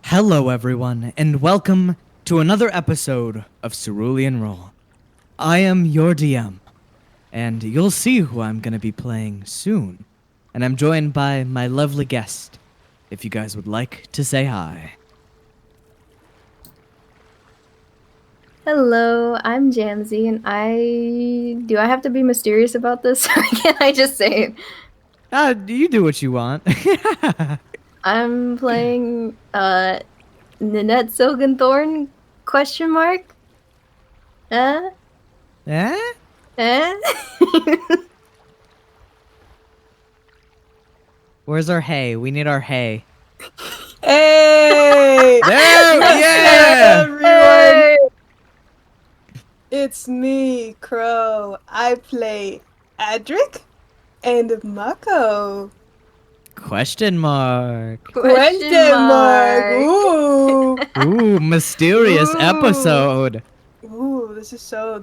Hello, everyone, and welcome to another episode of Cerulean Roll. I am your DM, and you'll see who I'm going to be playing soon. And I'm joined by my lovely guest, if you guys would like to say hi. Hello, I'm Jamsey, and I have to be mysterious about this? Or can I just say it? You do what you want. I'm playing Ninette Silgenthorn? Question mark? Uh? Eh? Eh? Where's our hay? We need our hay. Hey! There! Yeah! Everyone! Hey! It's me, Crow. I play Adric and Mako. Question mark. Question mark. Ooh. Ooh, mysterious Ooh. episode. Ooh, this is so.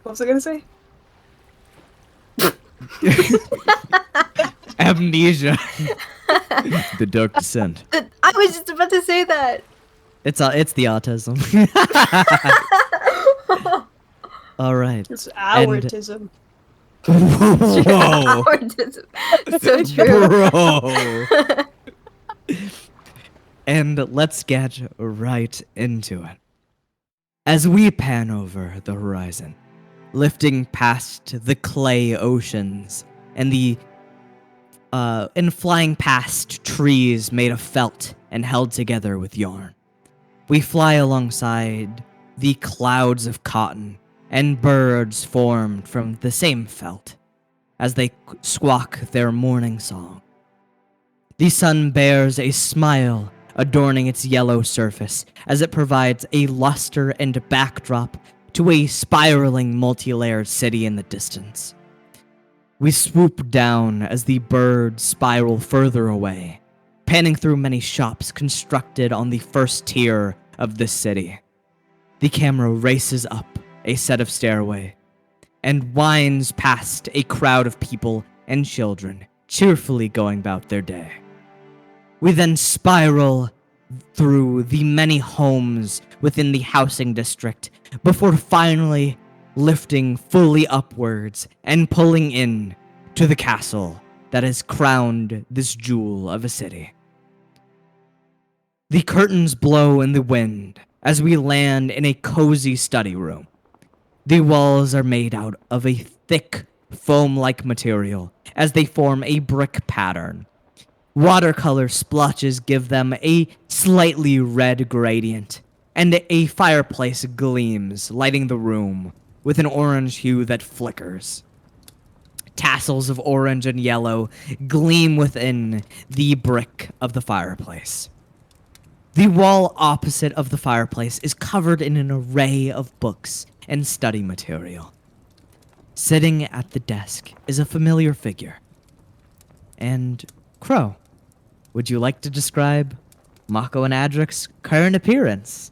What was I gonna say? Amnesia. The Dark Descent. I was just about to say that. It's the autism. All right. It's autism. Whoa. So true. Bro. And let's get right into it. As we pan over the horizon, lifting past the clay oceans and flying past trees made of felt and held together with yarn. We fly alongside the clouds of cotton and birds formed from the same felt as they squawk their morning song. The sun bears a smile adorning its yellow surface as it provides a luster and backdrop to a spiraling multi-layered city in the distance. We swoop down as the birds spiral further away, panning through many shops constructed on the first tier of the city. The camera races up a set of stairway and winds past a crowd of people and children cheerfully going about their day. We then spiral through the many homes within the housing district before finally lifting fully upwards and pulling in to the castle that has crowned this jewel of a city. The curtains blow in the wind as we land in a cozy study room. The walls are made out of a thick, foam-like material as they form a brick pattern. Watercolor splotches give them a slightly red gradient, and a fireplace gleams, lighting the room with an orange hue that flickers. Tassels of orange and yellow gleam within the brick of the fireplace. The wall opposite of the fireplace is covered in an array of books and study material. Sitting at the desk is a familiar figure. And Crow, would you like to describe Mako and Adric's current appearance?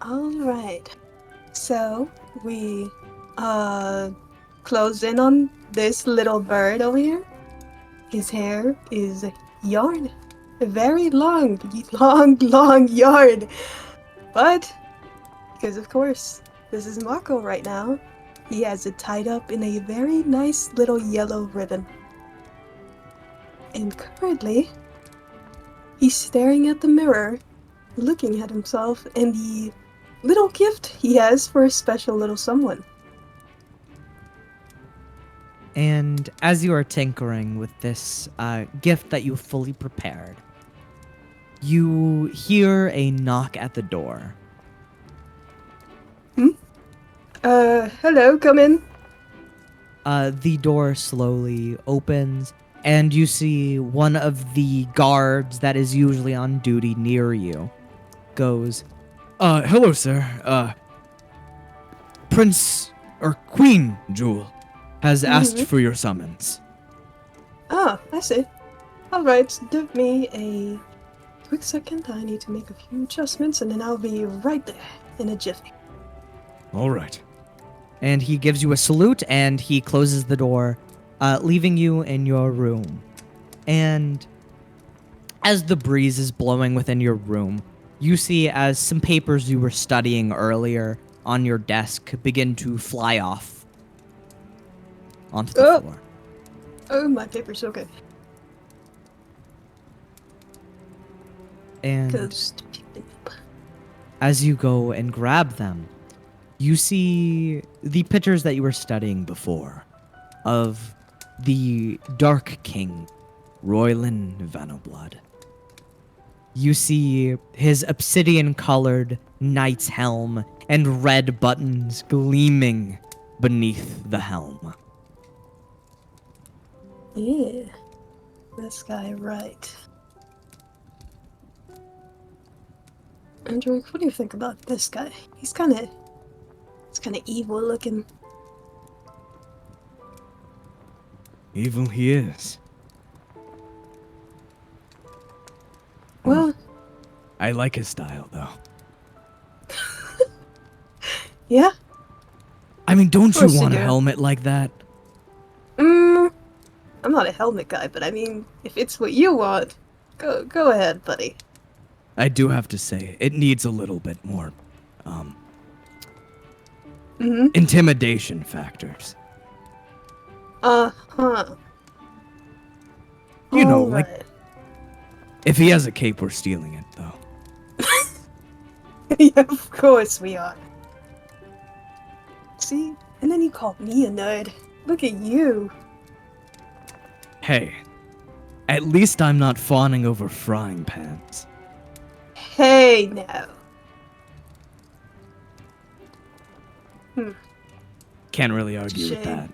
Alright. So, we, close in on this little bird over here. His hair is yarn. A very long yarn. But, because of course, this is Mako right now, he has it tied up in a very nice little yellow ribbon. And currently, he's staring at the mirror, looking at himself and the little gift he has for a special little someone. And as you are tinkering with this gift that you fully prepared, you hear a knock at the door. Hello, come in. The door slowly opens, and you see one of the guards that is usually on duty near you goes, hello, sir. Prince or Queen Jewel has asked for your summons. Ah, I see. Alright, give me a quick second. I need to make a few adjustments and then I'll be right there in a jiffy. All right. And he gives you a salute, and he closes the door, leaving you in your room. And As the breeze is blowing within your room, you see as some papers you were studying earlier on your desk begin to fly off onto the Oh. floor. Oh, my paper's okay. And Ghost. as you go and grab them, you see the pictures that you were studying before of the Dark King, Royland Vanoblood. You see his obsidian-colored knight's helm and red buttons gleaming beneath the helm. Yeah. This guy, right. Andrew, what do you think about this guy? He's kind of evil looking. Evil he is. Well, I like his style, though. yeah. I mean, don't you course you want a do. helmet like that? I'm not a helmet guy, but I mean, if it's what you want, go ahead, buddy. I do have to say, it needs a little bit more, intimidation factors. Uh-huh. You know, Alright. like, if he has a cape, we're stealing it, though. Yeah, of course we are. See? And then you called me a nerd. Look at you. Hey, at least I'm not fawning over frying pans. Hey, now. Can't really argue with Shame. that.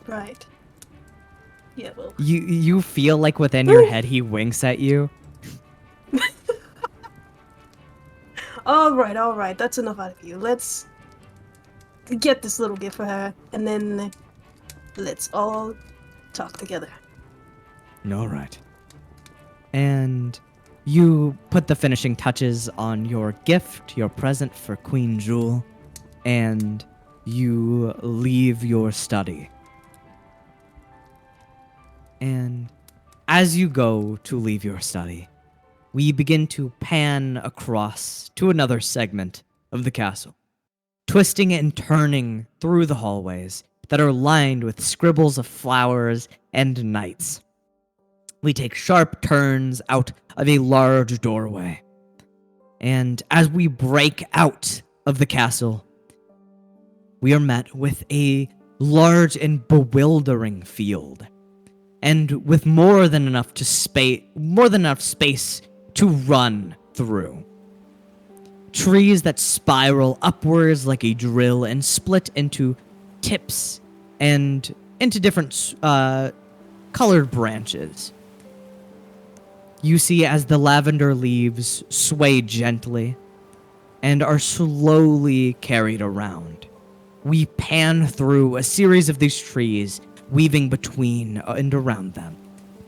Right. Yeah, well. You feel like within your head he winks at you. Alright, that's enough out of you. Let's get this little gift for her, and then let's all talk together. All right. And you put the finishing touches on your gift, your present for Queen Jewel, and you leave your study. And as you go to leave your study, we begin to pan across to another segment of the castle, twisting and turning through the hallways that are lined with scribbles of flowers and knights. We take sharp turns out of a large doorway. And as we break out of the castle, we are met with a large and bewildering field. And with more than enough space to run through. Trees that spiral upwards like a drill and split into tips and into different colored branches. You see as the lavender leaves sway gently and are slowly carried around. We pan through a series of these trees, weaving between and around them,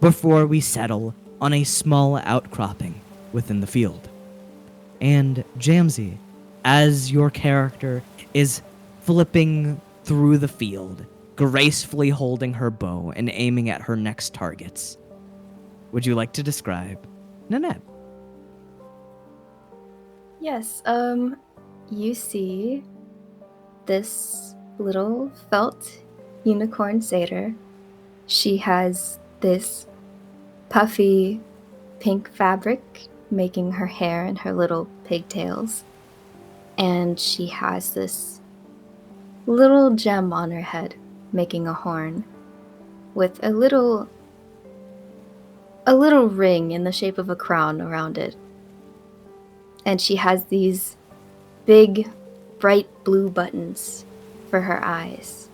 before we settle on a small outcropping within the field. And Jamsey, as your character is flipping through the field, gracefully holding her bow and aiming at her next targets, would you like to describe Nanette? Yes, you see this little felt unicorn satyr. She has this puffy pink fabric making her hair and her little pigtails. And she has this little gem on her head making a horn with a little ring in the shape of a crown around it. And she has these big, bright blue buttons for her eyes.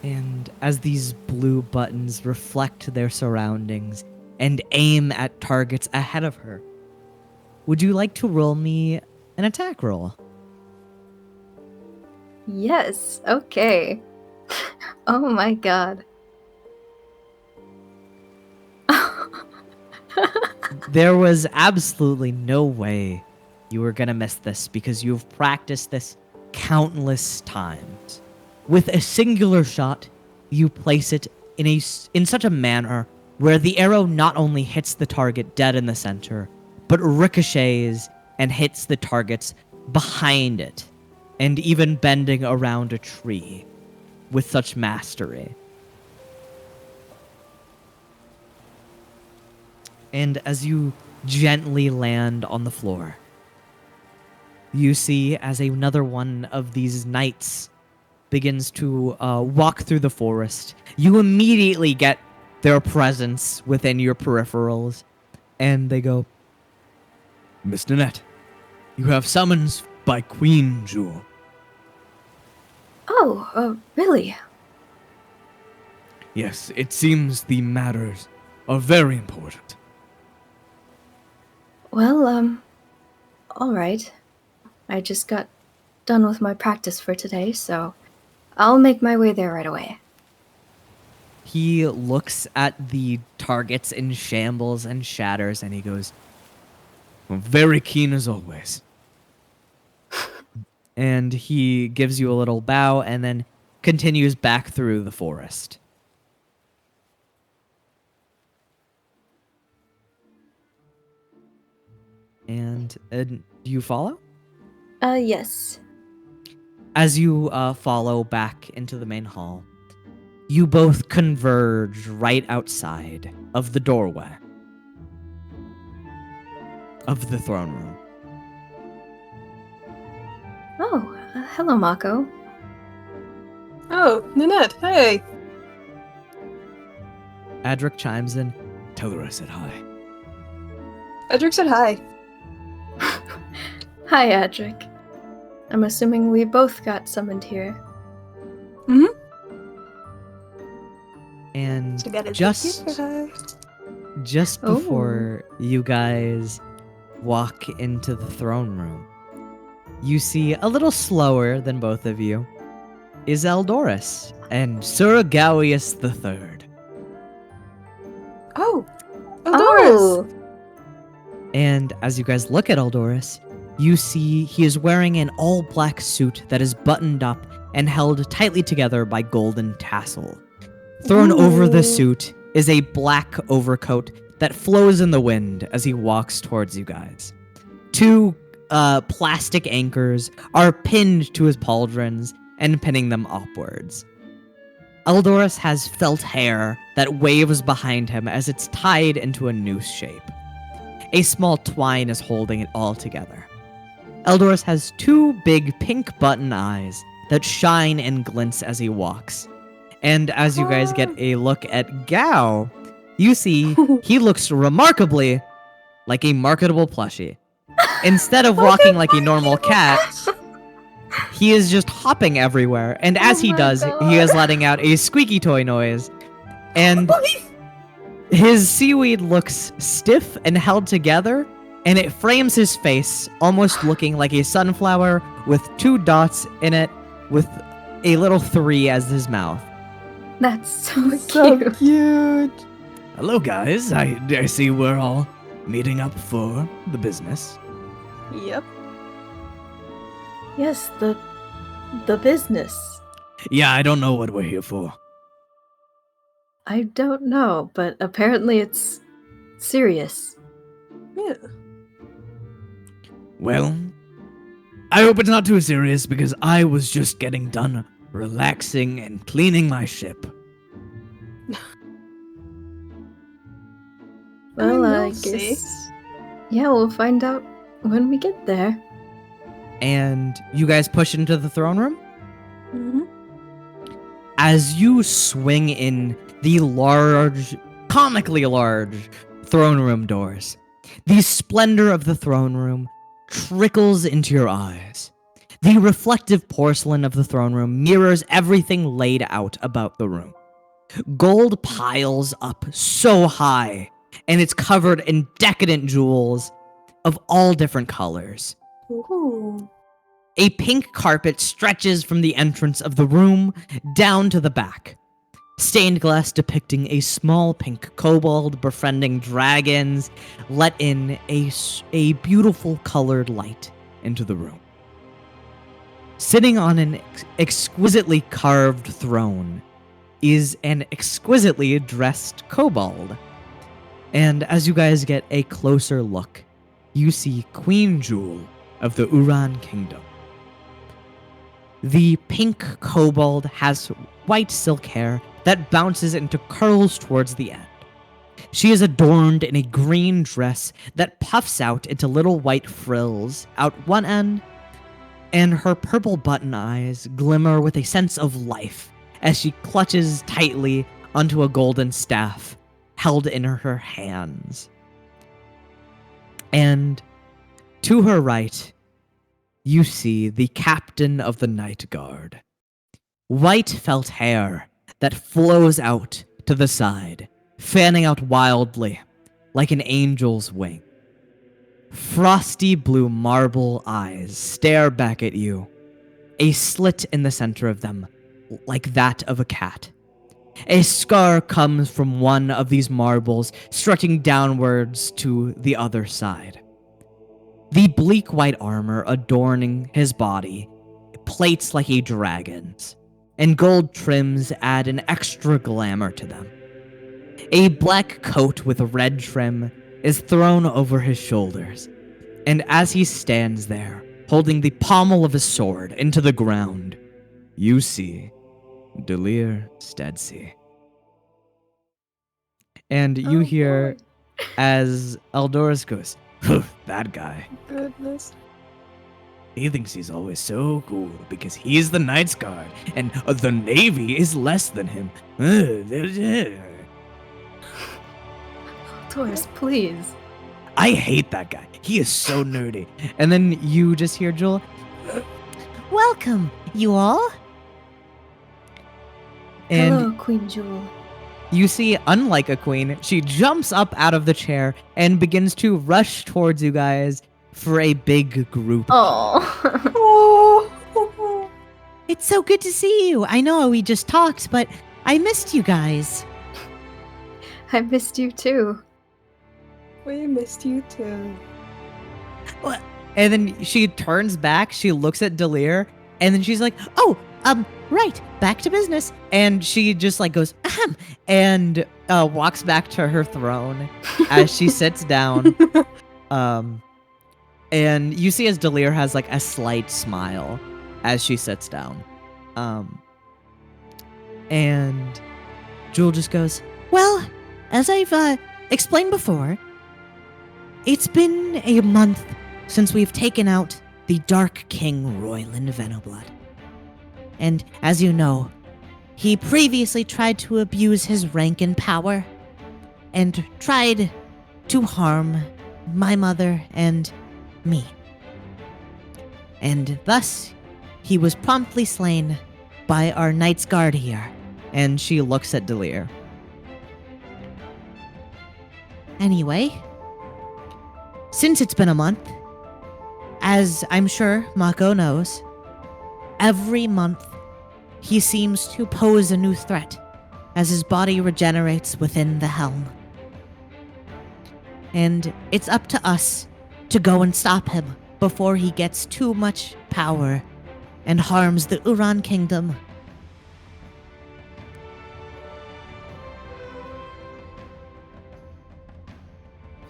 And as these blue buttons reflect their surroundings and aim at targets ahead of her, would you like to roll me an attack roll? Yes, okay. Oh my god. There was absolutely no way you were gonna miss this because you've practiced this countless times. With a singular shot, you place it in such a manner where the arrow not only hits the target dead in the center, but ricochets and hits the targets behind it, and even bending around a tree with such mastery. And as you gently land on the floor, you see as another one of these knights begins to walk through the forest. You immediately get their presence within your peripherals, and they go, Miss Nanette, you have summons by Queen Jewel. Oh, really? Yes, it seems the matters are very important. Well, all right. I just got done with my practice for today, so I'll make my way there right away. he looks at the targets in shambles and shatters, and he goes, I'm very keen as always. and he gives you a little bow and then continues back through the forest. And do you follow? Yes. As you follow back into the main hall, you both converge right outside of the doorway of the throne room. Oh, hello, Mako. Oh, Nanette, hey. Adric chimes in. Tell her I said hi. Edric said hi. Hi, Adric. I'm assuming we both got summoned here. And So got a just gift for her. Just Oh. before you guys walk into the throne room, you see a little slower than both of you is Eldoris and Sir Gallius III. Oh, Eldoris. Oh, And as you guys look at Eldoris, you see he is wearing an all-black suit that is buttoned up and held tightly together by golden tassel. Thrown over the Ooh. suit is a black overcoat that flows in the wind as he walks towards you guys. Two plastic anchors are pinned to his pauldrons and pinning them upwards. Eldoris has felt hair that waves behind him as it's tied into a noose shape. A small twine is holding it all together. Eldoris has two big pink button eyes that shine and glints as he walks. And as you guys get a look at Gao, you see he looks remarkably like a marketable plushie. Instead of walking like a normal cat, he is just hopping everywhere. And as he my does, God. he is letting out a squeaky toy noise. And his seaweed looks stiff and held together, and it frames his face, almost looking like a sunflower with two dots in it, with a little 3 as his mouth. that's so So cute. cute. Hello, guys. I see we're all meeting up for the business. Yep. Yes, the business. Yeah, I don't know what we're here for. I don't know, but apparently it's serious. Yeah. Well, I hope it's not too serious because I was just getting done relaxing and cleaning my ship. Well, I you'll see. guess. Yeah, we'll find out when we get there. And you guys push into the throne room? Mm-hmm. As you swing in the large, comically large throne room doors, the splendor of the throne room trickles into your eyes. The reflective porcelain of the throne room mirrors everything laid out about the room. Gold piles up so high, and it's covered in decadent jewels of all different colors. Ooh. A pink carpet stretches from the entrance of the room down to the back. Stained glass depicting a small pink kobold befriending dragons let in a beautiful colored light into the room. Sitting on an exquisitely carved throne is an exquisitely dressed kobold. And as you guys get a closer look, you see Queen Jewel of the Uran Kingdom. The pink kobold has white silk hair that bounces into curls towards the end. She is adorned in a green dress that puffs out into little white frills out one end, and her purple button eyes glimmer with a sense of life as she clutches tightly onto a golden staff held in her hands. And to her right, you see the captain of the Night Guard. White felt hair that flows out to the side, fanning out wildly like an angel's wing. Frosty blue marble eyes stare back at you, a slit in the center of them, like that of a cat. A scar comes from one of these marbles, stretching downwards to the other side. The bleak white armor adorning his body plates like a dragon's, and gold trims add an extra glamour to them. A black coat with red trim is thrown over his shoulders, and as he stands there, holding the pommel of his sword into the ground, you see Delir Stedsy. And you hear as Eldorus goes, that guy. Goodness. He thinks he's always so cool because he's the Knight's Guard and the Navy is less than him. Taurus, please. I hate that guy. He is so nerdy. And then you just hear Jewel, welcome, you all. And Hello, Queen Jewel. you see, unlike a queen, she jumps up out of the chair and begins to rush towards you guys for a big group. Oh. Oh. It's so good to see you. I know we just talked, but I missed you guys. I missed you too. We missed you too. And then she turns back, she looks at Delir, and then she's like, oh, right, back to business. And she just like goes, ahem, and walks back to her throne as she sits down. And you see as Delir has like a slight smile as she sits down. And Jewel just goes, well, as I've explained before, it's been a month since we've taken out the Dark King Royland Venoblood. And as you know, he previously tried to abuse his rank and power and tried to harm my mother and me. And thus, he was promptly slain by our Knight's Guard here. And she looks at Delir. Anyway, since it's been a month, as I'm sure Mako knows, every month he seems to pose a new threat as his body regenerates within the helm. And it's up to us to go and stop him before he gets too much power and harms the Uran Kingdom.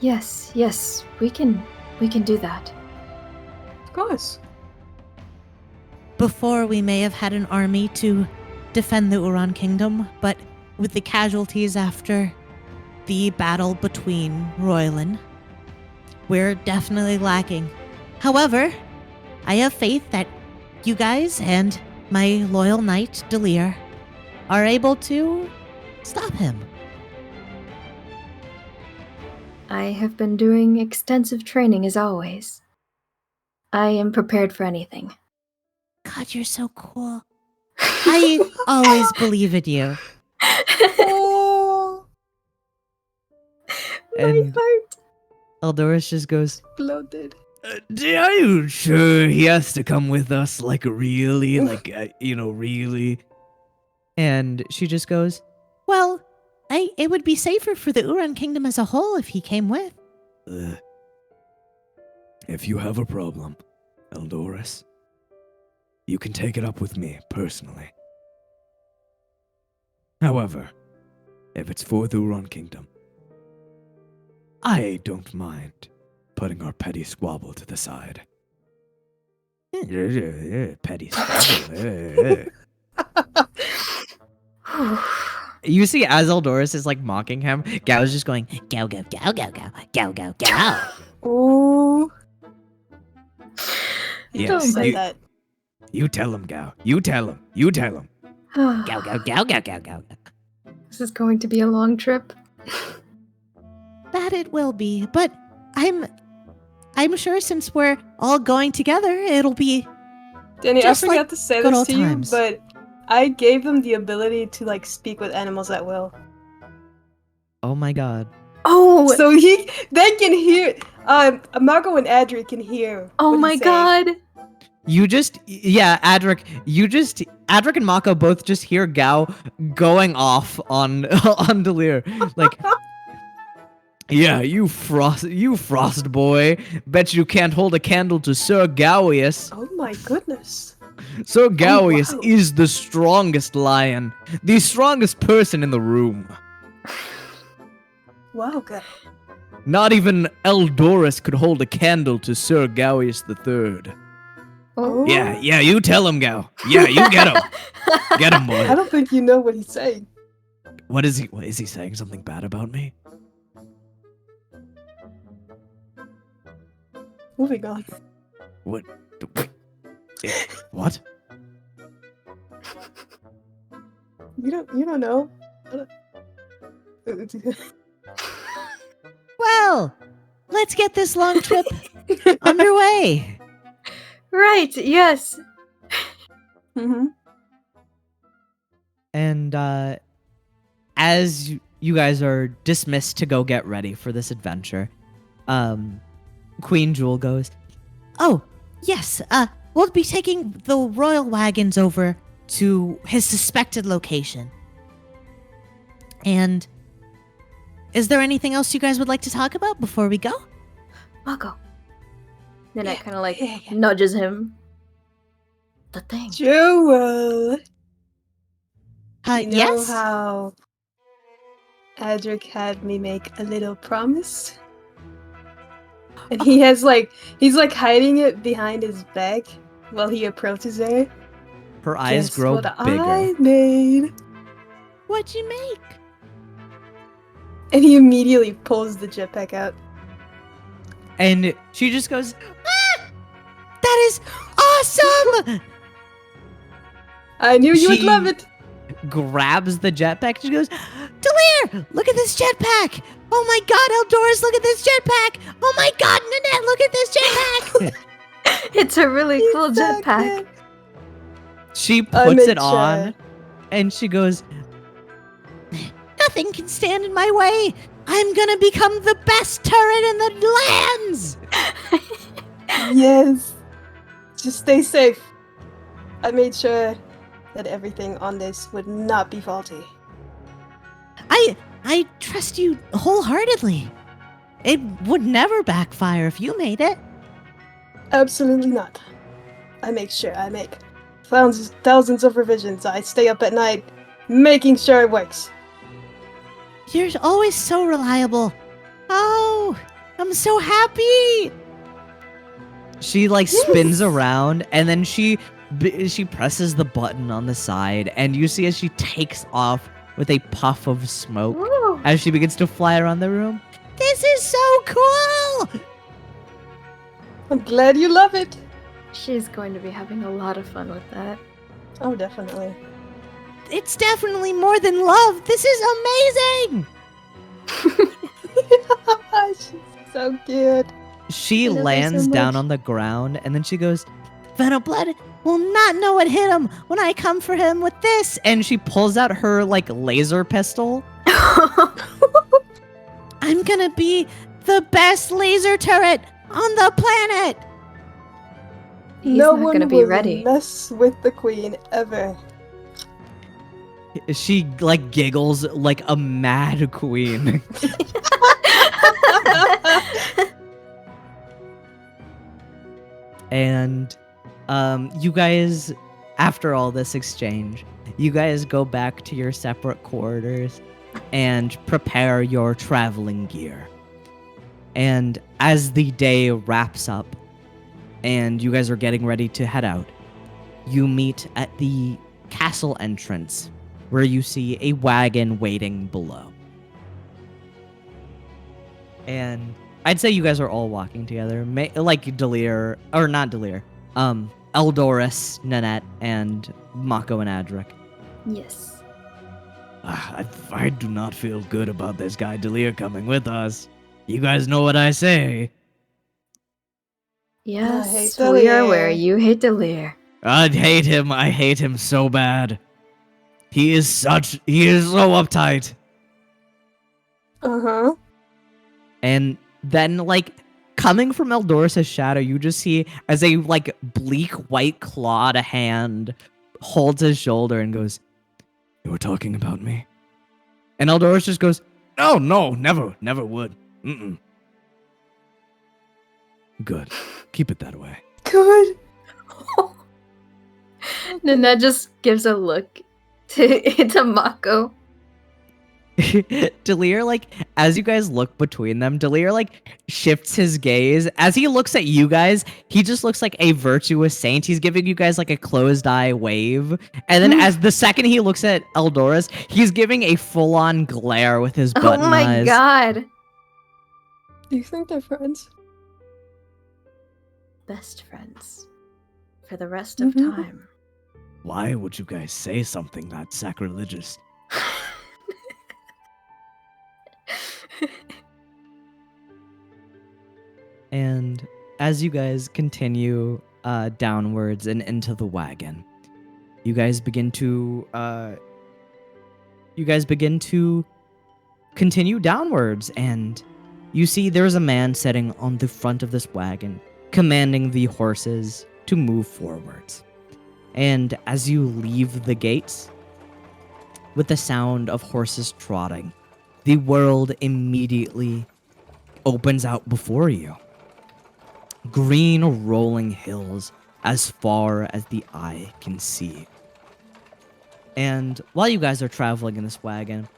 Yes, we can do that. Of course. Before we may have had an army to defend the Uran Kingdom, but with the casualties after the battle between Royland, we're definitely lacking. However, I have faith that you guys and my loyal knight, Delir, are able to stop him. I have been doing extensive training as always. I am prepared for anything. God, you're so cool. I always believe in you. Oh, My And heart. Eldorus just goes, bloated. Are you sure he has to come with us? Like, really? Like, really? and she just goes, well, it would be safer for the Uran Kingdom as a whole if he came with. If you have a problem, Eldorus, you can take it up with me personally. However, if it's for the Run Kingdom, I don't mind putting our petty squabble to the side. Petty squabble. You see, as Eldoris is like mocking him, Gao's just going, Gao, Gao, Gao, Gao, Gao, Gao, Gao, Gao. Ooh. Yes, Don't say you- that. You tell him, Gao. You tell him. You tell him. Gao, Gao, Gao, Gao, Gao, Gao. This is going to be a long trip. That it will be, but I'm sure since we're all going together, it'll be. Danny, Just I forgot like to say good this old to you, times. but I gave them the ability to like speak with animals at will. Oh my god. Oh, So they can hear. Margot and Adri can hear. oh what my he's saying. god. Adric and Mako both just hear Gao going off on Delir. Like, yeah, you frost boy. Bet you can't hold a candle to Sir Gawius. Oh my goodness. Sir Gawius wow. is the strongest lion, the strongest person in the room. Wow, guy. Not even Eldoris could hold a candle to Sir Gawius III. Oh. Yeah, you tell him, Gao. Yeah, you get him. Get him, I boy. don't think you know what he's saying. What is he saying something bad about me? Moving on. What? What? You don't know. Well, let's get this long trip underway. Right, yes. Mm-hmm. And as you guys are dismissed to go get ready for this adventure, Queen Jewel goes, "Oh, yes, we'll be taking the royal wagons over to his suspected location. And is there anything else you guys would like to talk about before we go?" Mako. Then I Yeah, kind of like yeah. nudges him. The thing. Jewel. You know Yes? how Adric had me make a little promise? And he's like hiding it behind his back while he approaches her. Her eyes Guess grow what bigger. I made. What'd you make? And he immediately pulls the jetpack out. And she just goes, "Ah! That is awesome!" I knew you would She- love it. Grabs the jetpack. She goes, "Delir, look at this jetpack! Oh my god, Eldoris, look at this jetpack! Oh my god, Nanette, look at this jetpack!" It's a really He's cool so jetpack. cute. She I puts made it on, sure. and she goes, "Nothing can stand in my way. I'm gonna become the best turret in the lands." Yes. Just stay safe. I made sure that everything on this would not be faulty. I trust you wholeheartedly. It would never backfire if you made it. Absolutely not. I make sure. I make thousands of revisions. I stay up at night making sure it works. You're always so reliable. Oh, I'm so happy. She like spins Yes. around, and then she presses the button on the side, and you see as she takes off with a puff of smoke Woo. as she begins to fly around the room. This is so cool. I'm glad you love it. She's going to be having a lot of fun with that. Oh, definitely. It's definitely more than love. This is amazing. She's so cute. She I love her lands so down much. on the ground, and then she goes, "Venoblood will not know what hit him when I come for him with this." And she pulls out her like laser pistol. "I'm gonna be the best laser turret on the planet." He's no not one gonna be will ready. mess with the queen ever. She like giggles like a mad queen. And you guys, after all this exchange, you guys go back to your separate quarters and prepare your traveling gear. And as the day wraps up and you guys are getting ready to head out, you meet at the castle entrance where you see a wagon waiting below. And I'd say you guys are all walking together, like Delir, or not Delir, Eldoris, Nanette, and Mako and Adric. Yes. I do not feel good about this guy Delir coming with us. You guys know what I say. Yes, hate we are aware Delir. you hate Delir. I hate him. I hate him so bad. He is so uptight. Uh-huh. And then, like, coming from Eldoris' shadow, you just see as a, like, bleak white clawed hand holds his shoulder and goes, You were talking about me? and Eldoris just goes, No, never would. Mm-mm. Good. Keep it that way. Good. Nanette just gives a look to Mako. Delir, like, as you guys look between them, Delir, like, shifts his gaze. As he looks at you guys, he just looks like a virtuous saint. He's giving you guys, like, a closed eye wave. And then as the second he looks at Eldoris, he's giving a full-on glare with his button Oh my eyes. god. Do you think they're friends? Best friends. For the rest of Mhm. time. Why would you guys say something that sacrilegious? And as you guys continue downwards and into the wagon, you guys begin to continue downwards, and you see there's a man sitting on the front of this wagon, commanding the horses to move forwards. And as you leave the gates, with the sound of horses trotting, the world immediately opens out before you. Green rolling hills as far as the eye can see. And while you guys are traveling in this wagon,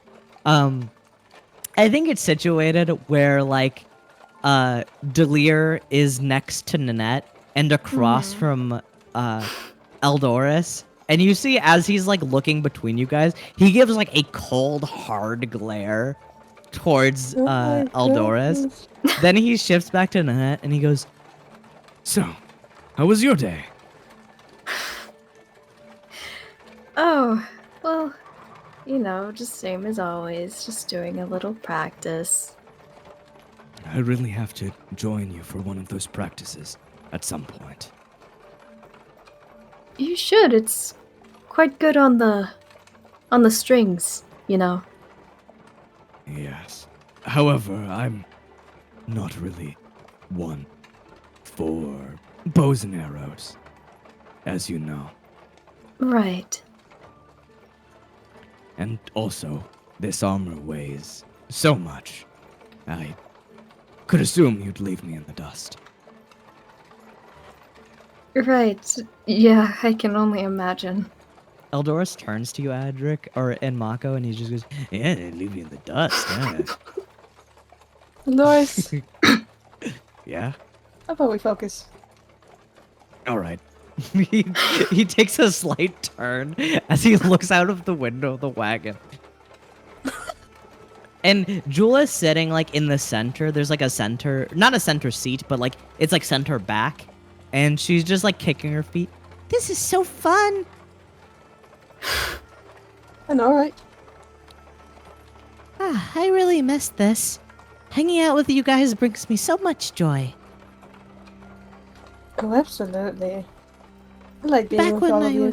I think it's situated where, like, Delir is next to Nanette and across from Eldoris. And you see, as he's, like, looking between you guys, he gives, like, a cold, hard glare towards Oh my Eldoris. goodness. Then he shifts back to Nanette and he goes, So, how was your day? Oh, well, you know, just same as always, just doing a little practice. I really have to join you for one of those practices at some point. You should, it's quite good on the strings, you know. Yes. However, I'm not really one for bows and arrows, as you know. Right. And also, this armor weighs so much. I could assume you'd leave me in the dust. Right. Yeah, I can only imagine. Eldoris turns to you, Adric, and Mako, and he just goes, Yeah, they'd leave you in the dust, yeah. Loris, Yeah? how about we focus? Alright. he takes a slight turn as he looks out of the window of the wagon. And Jula's sitting, like, in the center. There's, like, not a center seat, but, like, it's, like, center back. And she's just, like, kicking her feet. This is so fun. I know, right? I really missed this. Hanging out with you guys brings me so much joy. Oh, absolutely. I like being with all of you.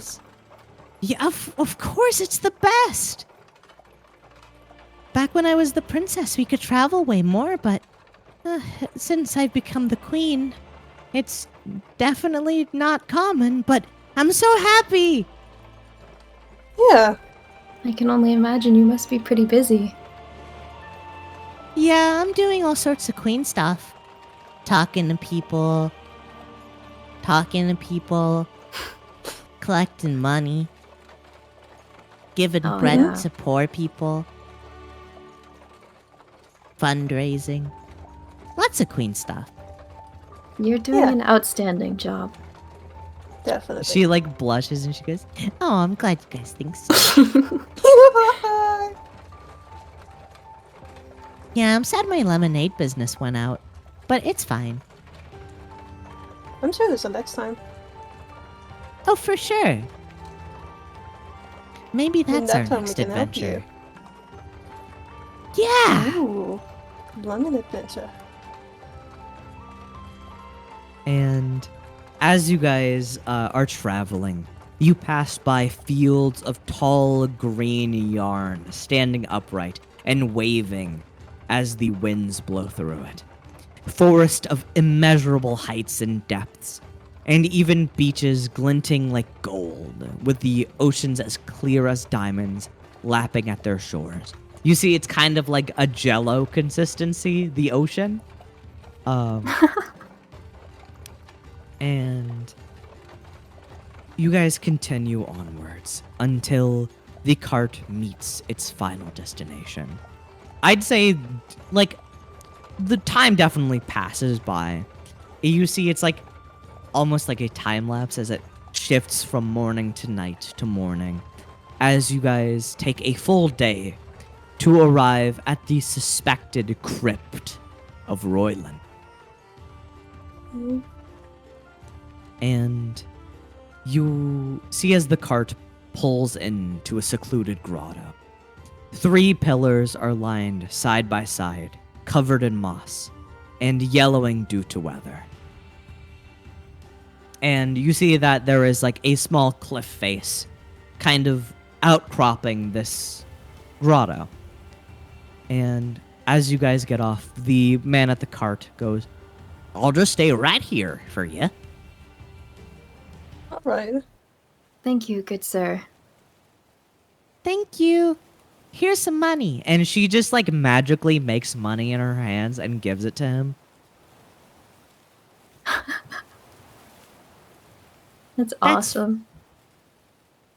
Yeah, of course, it's the best. Back when I was the princess, we could travel way more, but since I've become the queen, it's definitely not common, but I'm so happy. Yeah. I can only imagine you must be pretty busy. Yeah, I'm doing all sorts of queen stuff. Talking to people, collecting money. giving Oh, bread yeah. to poor people, fundraising, lots of queen stuff. You're doing Yeah. an outstanding job. Definitely. She like blushes and she goes, "Oh, I'm glad you guys think so." Yeah, I'm sad my lemonade business went out, but it's fine. I'm sure there's a next time. Oh, for sure. Maybe And that's that our time we next can help adventure. you. Yeah. Ooh, London adventure. And as you guys are traveling, you pass by fields of tall green yarn standing upright and waving as the winds blow through it. Forest of immeasurable heights and depths, and even beaches glinting like gold, with the oceans as clear as diamonds lapping at their shores. You see, it's kind of like a jello consistency, the ocean. And you guys continue onwards until the cart meets its final destination. I'd say, like, the time definitely passes by. You see, it's like almost like a time lapse as it shifts from morning to night to morning, as you guys take a full day to arrive at the suspected crypt of Royland. Mm. And you see as the cart pulls into a secluded grotto. 3 pillars are lined side by side, covered in moss, and yellowing due to weather. And you see that there is like a small cliff face kind of outcropping this grotto. And as you guys get off, the man at the cart goes, "I'll just stay right here for you." Alright. Thank you, good sir. "Thank you. Here's some money." And she just like magically makes money in her hands and gives it to him. That's awesome.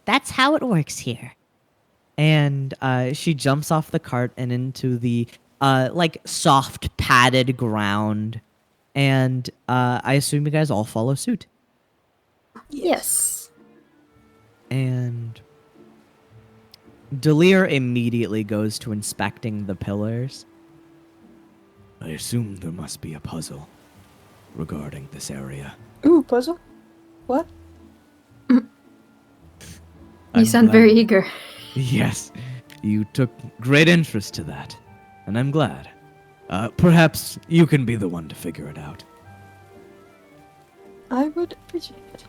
That's how it works here. And she jumps off the cart and into the like soft padded ground. And I assume you guys all follow suit. Yes. And Delir immediately goes to inspecting the pillars. I assume there must be a puzzle regarding this area. Ooh, puzzle? What? You sound very eager. Yes, you took great interest to that, and I'm glad. Perhaps you can be the one to figure it out. I would appreciate it.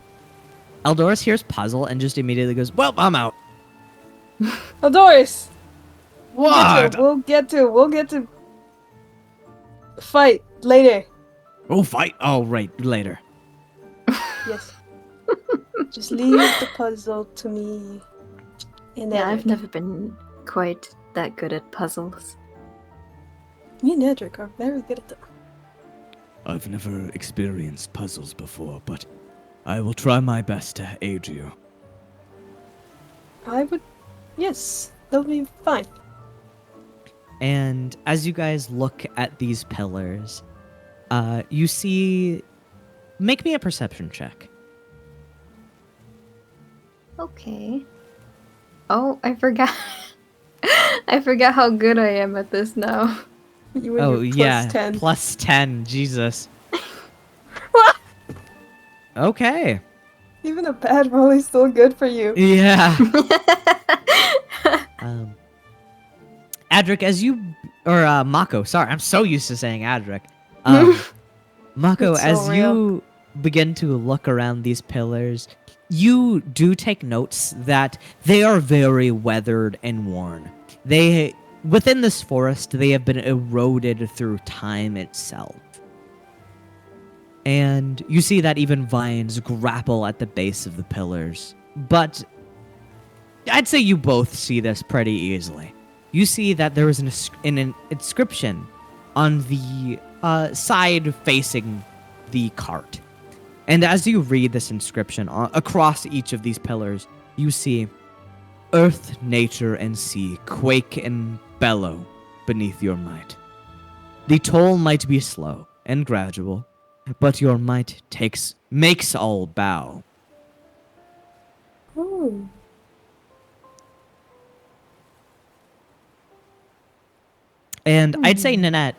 Eldoris hears puzzle and just immediately goes, "Well, I'm out." Oh, Doris! What? We'll get to fight later. Oh, fight! "Oh, right, later." Yes. Just leave the puzzle to me. And Yeah, I've Edric. never been quite that good at puzzles. Me and Edric are very good at them. I've never experienced puzzles before, but I will try my best to aid you. I would. Yes, that'll be fine. And as you guys look at these pillars, you see. Make me a perception check. Okay. Oh, I forgot. I forgot how good I am at this now. You and Oh, your yeah. plus 10. Plus 10. Jesus. What? Okay. Even a bad roll is still good for you. Yeah. Adric, as you. Or Mako. Sorry, I'm so used to saying Adric. Mako, It's so as real. you begin to look around these pillars, you do take notes that they are very weathered and worn. Within this forest, they have been eroded through time itself. And you see that even vines grapple at the base of the pillars. But I'd say you both see this pretty easily. You see that there is an inscription on the side facing the cart. And as you read this inscription across each of these pillars, you see Earth, nature, and sea quake and bellow beneath your might. The toll might be slow and gradual, but your might makes all bow. Ooh. And I'd say, Nanette,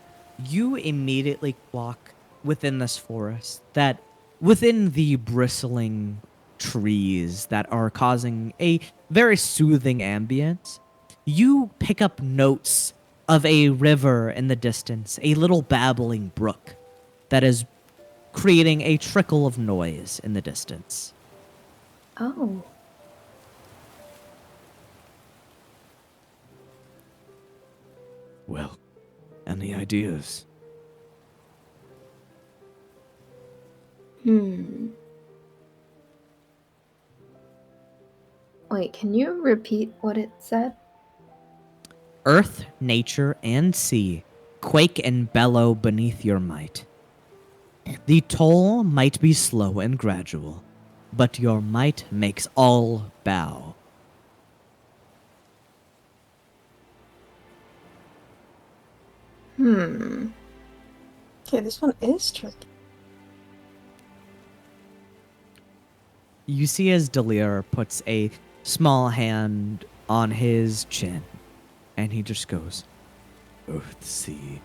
you immediately clock within this forest that within the bristling trees that are causing a very soothing ambience, you pick up notes of a river in the distance, a little babbling brook that is creating a trickle of noise in the distance. Oh. Well, any ideas? Wait, can you repeat what it said? Earth, nature, and sea quake and bellow beneath your might. The toll might be slow and gradual, but your might makes all bow. Okay, this one is tricky. You see as Delir puts a small hand on his chin, and he just goes, Earth, sea.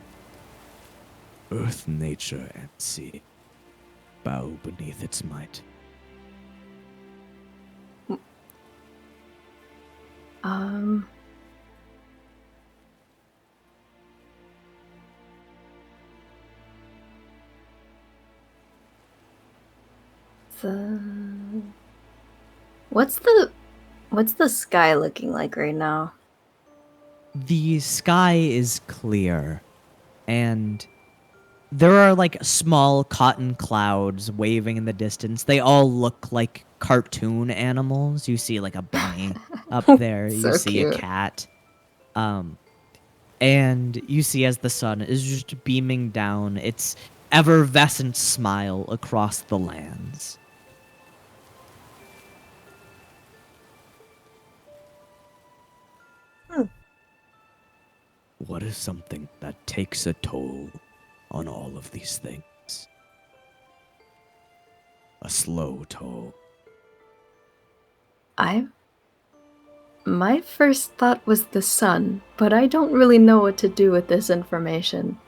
Earth, nature, and sea bow beneath its might. What's the sky looking like right now? the sky is clear, and there are like small cotton clouds waving in the distance. They all look like cartoon animals. You see like a bunny up there. So You see cute. a cat. And you see as the sun is just beaming down its effervescent smile across the lands. What is something that takes a toll on all of these things? A slow toll. My first thought was the sun, but I don't really know what to do with this information.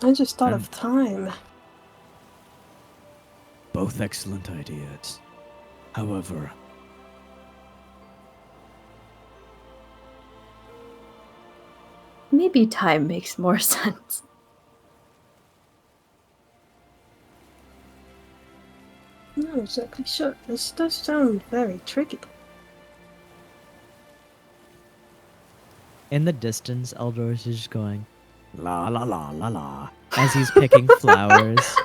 I just thought of time. Both excellent ideas. However, Maybe time makes more sense. I'm not exactly sure. This does sound very tricky. In the distance, Eldorus is just going, la la la la la, as he's picking flowers.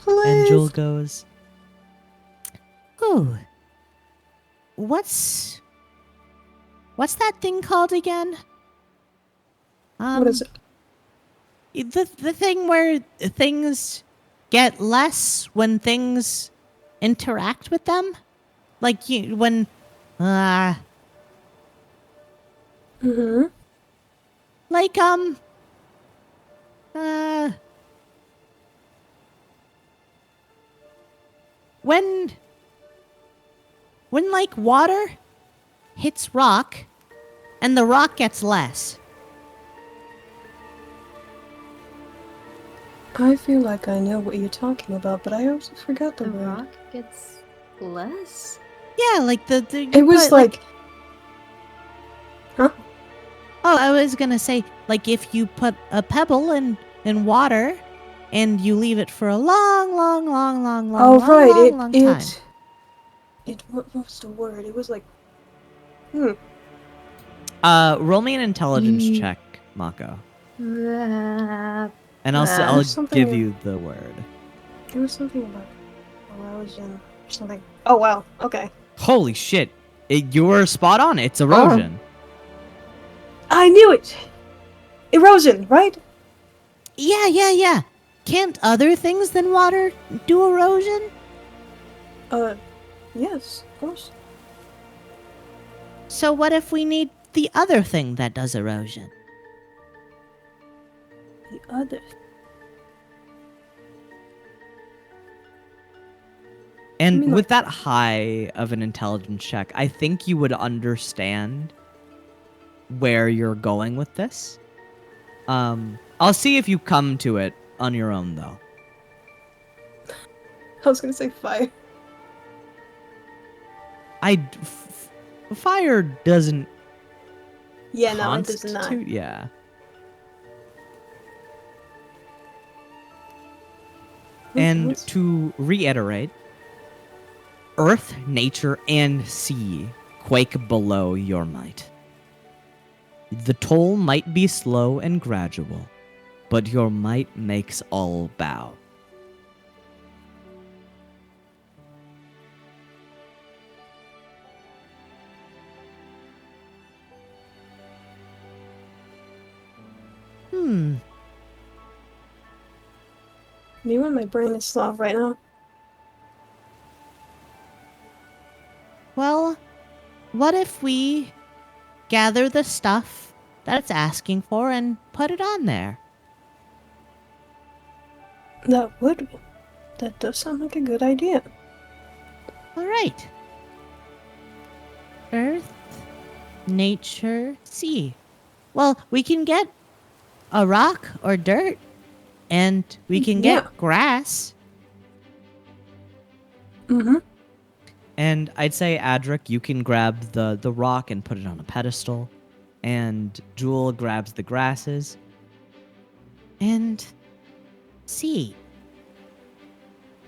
And Jewel goes, Ooh. What's that thing called again? What is it? The thing where things get less when things interact with them? Like when Mm-hmm. like when like water hits rock and the rock gets less. I feel like I know what you're talking about, but I also forgot the The word. rock gets less? Yeah, like the It was like... Huh? Oh, I was gonna say, like, if you put a pebble in water and you leave it for a long time. What was the word? It was like... roll me an intelligence check, Mako. Uh, And I'll Something- give you the word. It was something about erosion or something. Oh, wow. Okay. Holy shit. You were spot on. It's erosion. I knew it! Erosion, right? Yeah. Can't other things than water do erosion? Yes, of course. So what if we need the other thing that does erosion? The other. And mean, with that high of an intelligence check, I think you would understand where you're going with this. I'll see if you come to it on your own, though. I was gonna say fire. Fire doesn't Yeah, no, it does not. constitute, yeah. And Yes. to reiterate, earth, nature, and sea quake below your might. The toll might be slow and gradual, but your might makes all bow. Maybe my brain is slow right now. Well, what if we gather the stuff that it's asking for and put it on there? That does sound like a good idea. All right. Earth, nature, sea. Well, we can get a rock or dirt, and we can get Yeah. grass. Mm-hmm. And I'd say, Adric, you can grab the rock and put it on a pedestal. And Jewel grabs the grasses. And sea.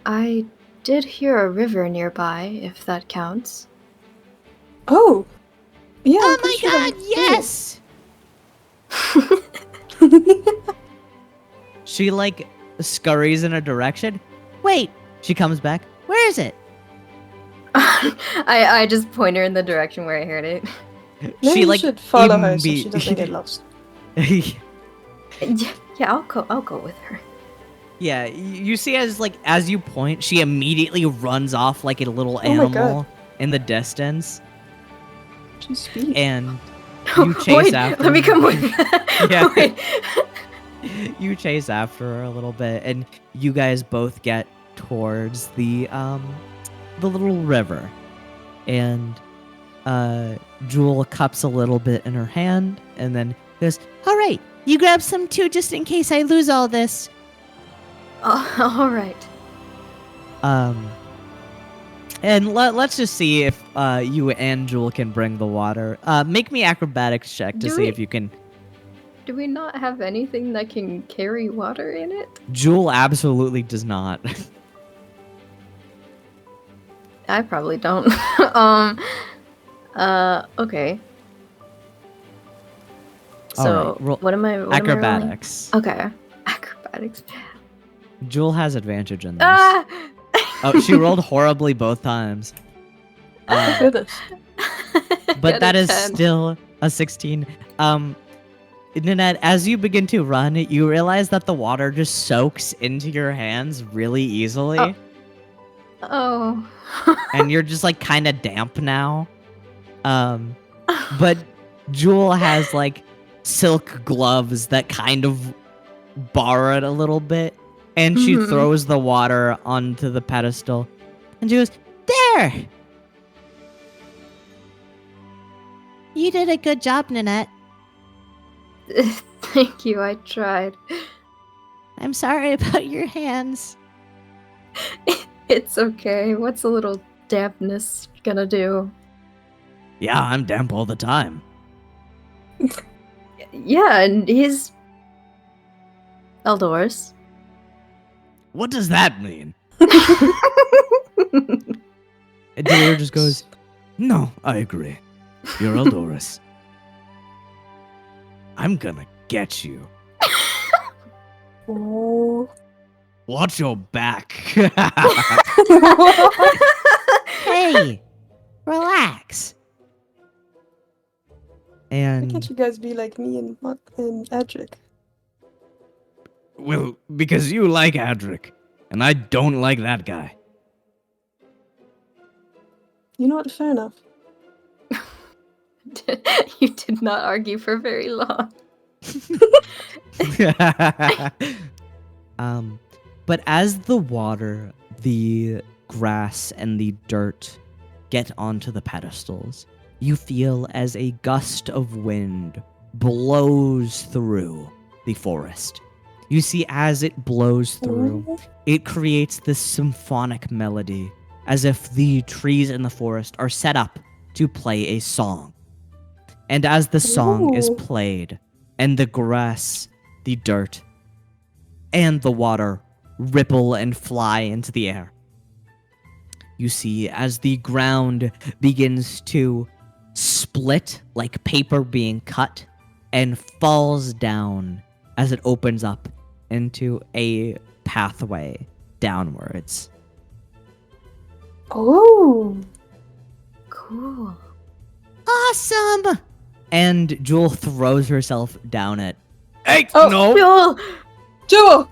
I did hear a river nearby, if that counts. Oh! Yeah, Oh I'm pretty my sure god, that- yes! She, like, scurries in a direction. Wait, She comes back. where is it? I just point her in the direction where I heard it. Maybe She, you like, should follow her so imbe- she doesn't get lost. Yeah, I'll go with her. Yeah, you see as you point, she immediately runs off like a little Oh my animal God. in the distance, She's speed. and you chase Wait, after let me her. come with. Yeah. Wait. You chase after her a little bit, and you guys both get towards the little river, and Jewel cups a little bit in her hand, and then goes, All right, you grab some too just in case I lose all this. All right. And let's just see if you and Jewel can bring the water. Make me acrobatics check to Do see we- if you can. Do we not have anything that can carry water in it? Jewel absolutely does not. I probably don't. Okay. So, Alright, roll what am I rolling? Acrobatics. Okay. Acrobatics. Jewel has advantage in this. Ah! Oh, she rolled horribly both times. Goodness. But Get that a is 10. still a 16. Nanette, as you begin to run, you realize that the water just soaks into your hands really easily. Oh. And you're just like kind of damp now. But Jewel has like silk gloves that kind of bar it a little bit. And she Mhm. throws the water onto the pedestal. And she goes, There! You did a good job, Nanette. Thank you, I tried. I'm sorry about your hands. It's okay. What's a little dampness gonna do? yeah, I'm damp all the time. Yeah, and he's Eldor's. What does that mean? And Delia just goes, no, I agree. You're Eldorus. I'm gonna get you. Oh. Watch your back. Hey, relax. Why And, can't you guys be like me and Adric? Well, because you like Adric, and I don't like that guy. You know what? Fair enough. You did not argue for very long. But as the water, the grass, and the dirt get onto the pedestals, you feel as a gust of wind blows through the forest. You see, as it blows through, it creates this symphonic melody, as if the trees in the forest are set up to play a song. And as the song is Ooh. played, and the grass, the dirt, and the water ripple and fly into the air, you see as the ground begins to split like paper being cut and falls down as it opens up into a pathway downwards. Oh. Cool. Awesome! And Jewel throws herself down it. Hey, Oh, no! Jewel! Jewel!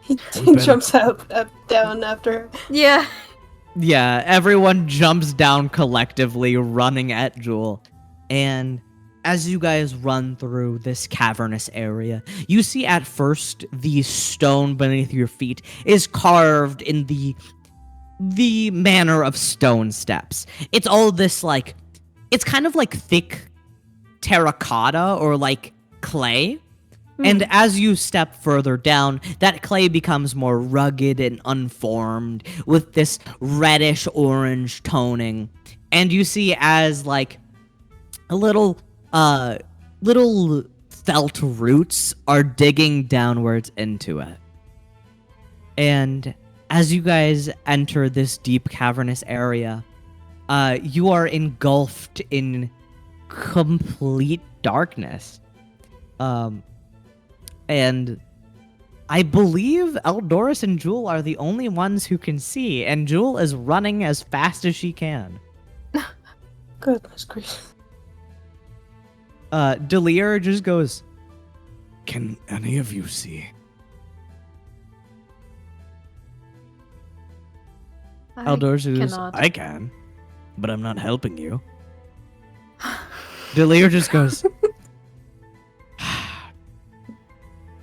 He better- jumps up, down after her. Yeah. Yeah, everyone jumps down collectively, running at Jewel. And as you guys run through this cavernous area, you see at first the stone beneath your feet is carved in the manner of stone steps. It's all this like, it's kind of like thick terracotta or like clay. And as you step further down, that clay becomes more rugged and unformed with this reddish orange toning. And you see as like a little felt roots are digging downwards into it. And as you guys enter this deep cavernous area, you are engulfed in complete darkness. And I believe Eldoris and Jewel are the only ones who can see, and Jewel is running as fast as she can. Goodness gracious. Delir just goes, Can any of you see? Eldoris goes, cannot. I can, but I'm not helping you. Delir just goes,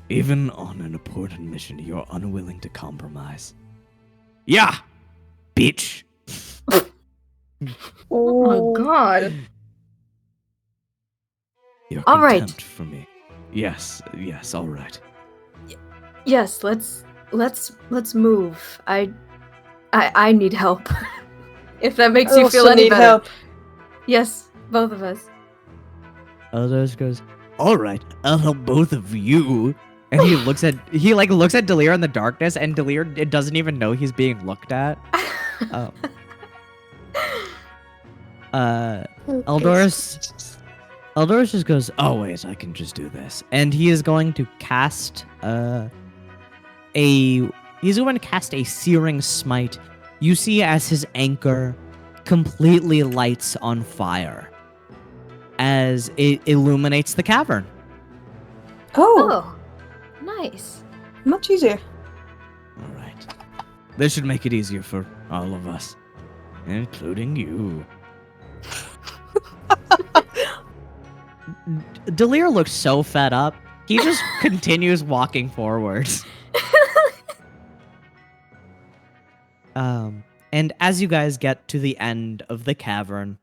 Even on an important mission, you're unwilling to compromise. Yeah, bitch. Oh God. Your All right. contempt for me. Yes, all right. Yes, let's move. I need help. If that makes I you feel also any need better. help. Yes, both of us. Eldoris goes, all right, I'll help both of you. And he looks at Delir in the darkness, and Delir it doesn't even know he's being looked at. Eldoris just goes, oh wait, I can just do this. And he is going to cast a searing smite. You see as his anchor completely lights on fire as it illuminates the cavern. Oh, Nice. much easier. All right. This should make it easier for all of us, including you. Delir looks so fed up. He just continues walking forwards. And as you guys get to the end of the cavern,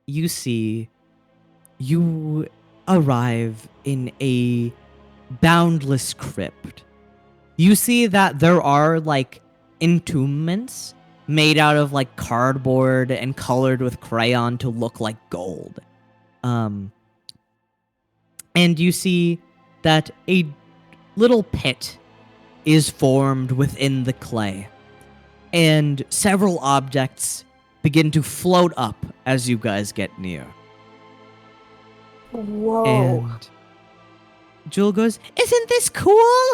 you arrive in a boundless crypt. You see that there are like entombments made out of like cardboard and colored with crayon to look like gold. And you see that a little pit is formed within the clay, and several objects begin to float up as you guys get near. Whoa. And Jewel goes, isn't this cool?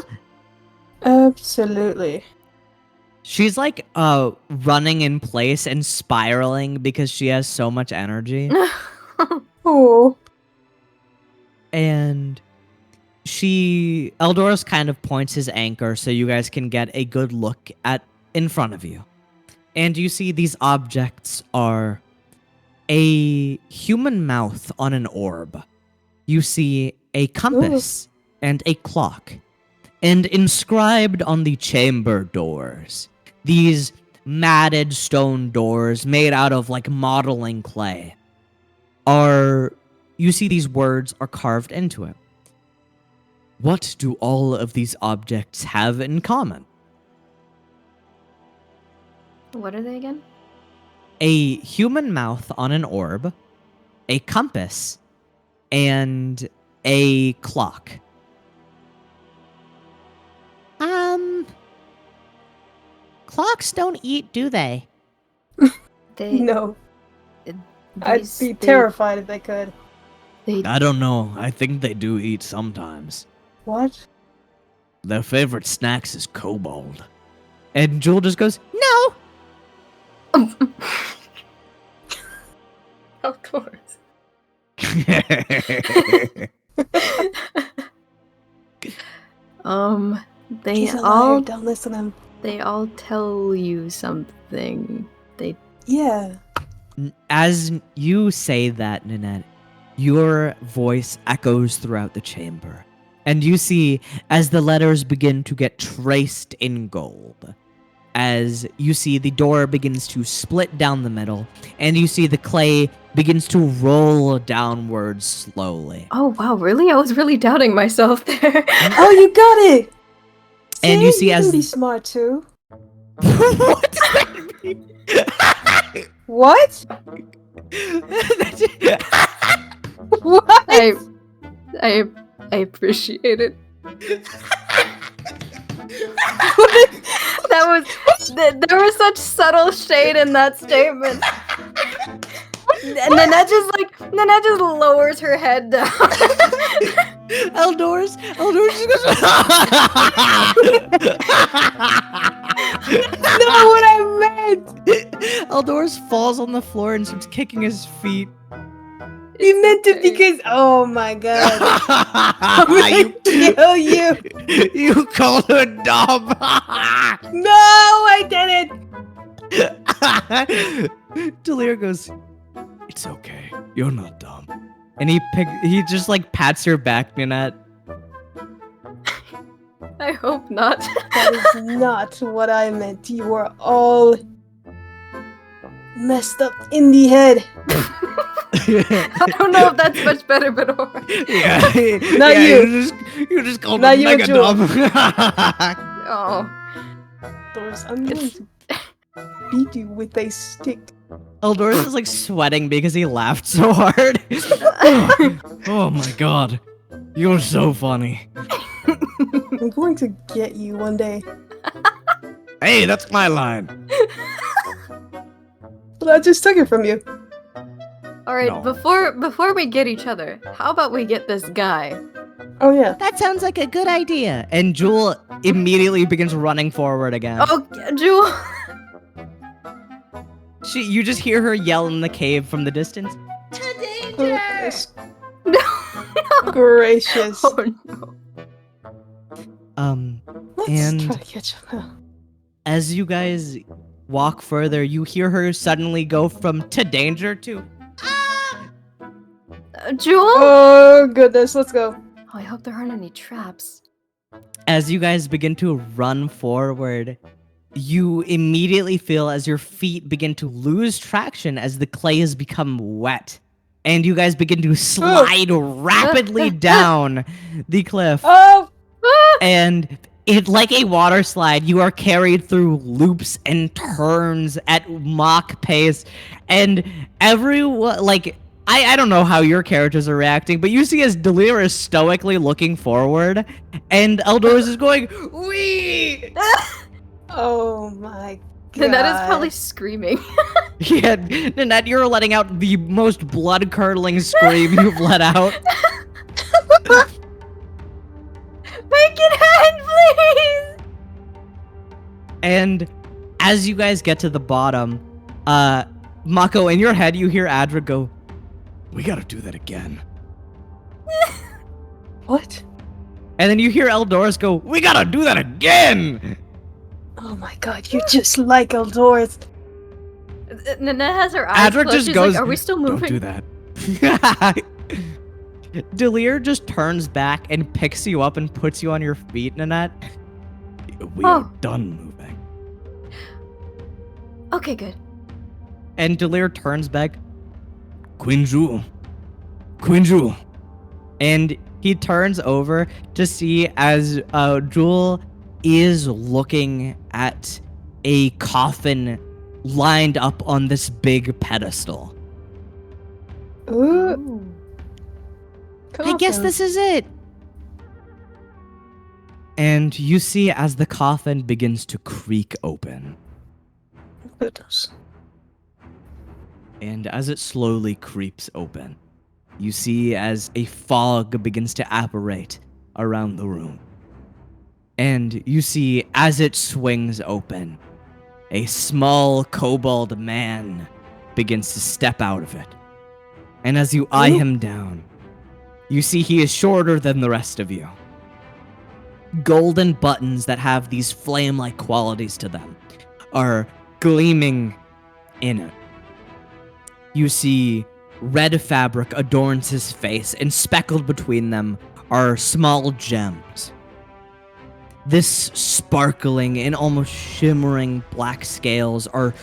Absolutely. She's like running in place and spiraling because she has so much energy. Oh. And Eldoris kind of points his anchor so you guys can get a good look in front of you. And you see these objects are a human mouth on an orb. You see a compass and a clock. And inscribed on the chamber doors, these matted stone doors made out of like modeling clay, you see these words are carved into it. What do all of these objects have in common? What are they again? A human mouth on an orb, a compass, and a clock. Clocks don't eat, do they? They No. I'd these- be they- terrified if they could. They I don't know. I think they do eat sometimes. What? Their favorite snacks is kobold. And Jewel just goes, no! Of course. They He's a all liar, don't listen to him. they all tell you something. They Yeah. As you say that, Nanette, your voice echoes throughout the chamber. And you see, as the letters begin to get traced in gold, as you see the door begins to split down the middle, and you see the clay begins to roll downwards slowly. Oh wow, really? I was really doubting myself there. Oh, you got it! And you see you as- can be smart too. What does that mean? What? What? I appreciate it. There was such subtle shade in that statement. And Nanette just lowers her head down. Eldor's just goes, Not what I meant! Eldor's falls on the floor and starts kicking his feet. He meant it because. Oh my god. I'm you, gonna kill you! you called her dumb. No, I didn't! Delir goes, It's okay. You're not dumb. and he just like pats your back, Nanette. I hope not. That is not what I meant. You were all messed up in the head. I don't know if that's much better, but alright. Yeah. Not yeah, you. You just called Not her you, mega Jewel. dumb. Oh. Doris, I'm going to beat you with a stick. Eldor's is like sweating because he laughed so hard. Oh my god. You're so funny. I'm going to get you one day. Hey, that's my line. But I just took it from you. Alright, No. before we get each other, how about we get this guy? Oh yeah. That sounds like a good idea. And Jewel immediately begins running forward again. Oh, Jewel. You just hear her yell in the cave from the distance. Goodness No. gracious. Oh no. Let's and- try to catch him. As you guys walk further, you hear her suddenly go from to danger to Jewel? Oh goodness, let's go. Oh, I hope there aren't any traps. as you guys begin to run forward, you immediately feel as your feet begin to lose traction as the clay has become wet. And you guys begin to slide rapidly down the cliff. Oh! And it, like a water slide, you are carried through loops and turns at mock pace. And everyone, like, I don't know how your characters are reacting, but you see as Delir is stoically looking forward, and Eldor's is going, wee! Oh my god. And that is probably screaming. Yeah, Nanette, you're letting out the most blood-curdling scream you've let out. Make it end, please! And as you guys get to the bottom, Mako, in your head, you hear Adra go, We gotta do that again. What? and then you hear Eldorus go, We gotta do that again! Oh my god, you're just like Eldorus. Nanette has her eyes Adric closed. just She's goes, like, are we still Don't moving? do that. Delir just turns back and picks you up and puts you on your feet, Nanette. We Oh. are done moving. Okay, good. And Delir turns back, Quinju. and he turns over to see as Jewel is looking at a coffin lined up on this big pedestal. Ooh. I guess this is it. And you see as the coffin begins to creak open. It does. And as it slowly creeps open, you see as a fog begins to apparate around the room. And you see as it swings open, a small kobold man begins to step out of it. And as you eye him down, you see he is shorter than the rest of you. Golden buttons that have these flame-like qualities to them are gleaming in it. You see red fabric adorns his face, and speckled between them are small gems. This sparkling and almost shimmering black scales are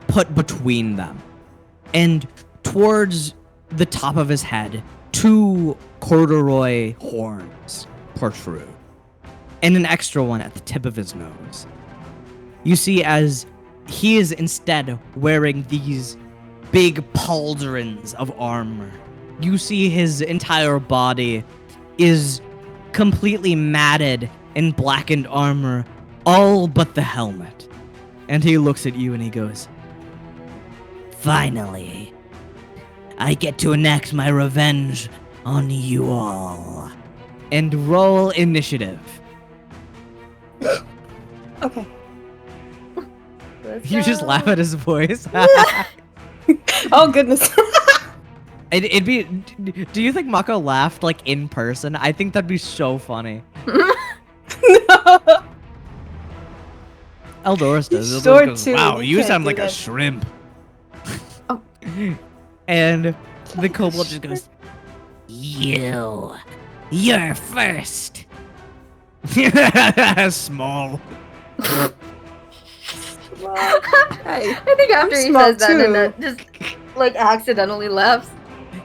put between them. And towards the top of his head, 2 corduroy horns protrude, and an extra one at the tip of his nose. You see as he is instead wearing these big pauldrons of armor. You see his entire body is completely matted in blackened armor, all but the helmet. And he looks at you and he goes, "Finally, I get to enact my revenge on you all." And roll initiative. Okay. You just laugh at his voice. Oh goodness. It'd be. Do you think Mako laughed like in person? I think that'd be so funny. No. Eldoris does. He's Eldoris short goes, too, "Wow, he you can't sound do like a that." shrimp." Oh. And the kobold just goes, "You're first." Small. Hey, I think after I'm he small says that, too. Nanette just like accidentally laughs.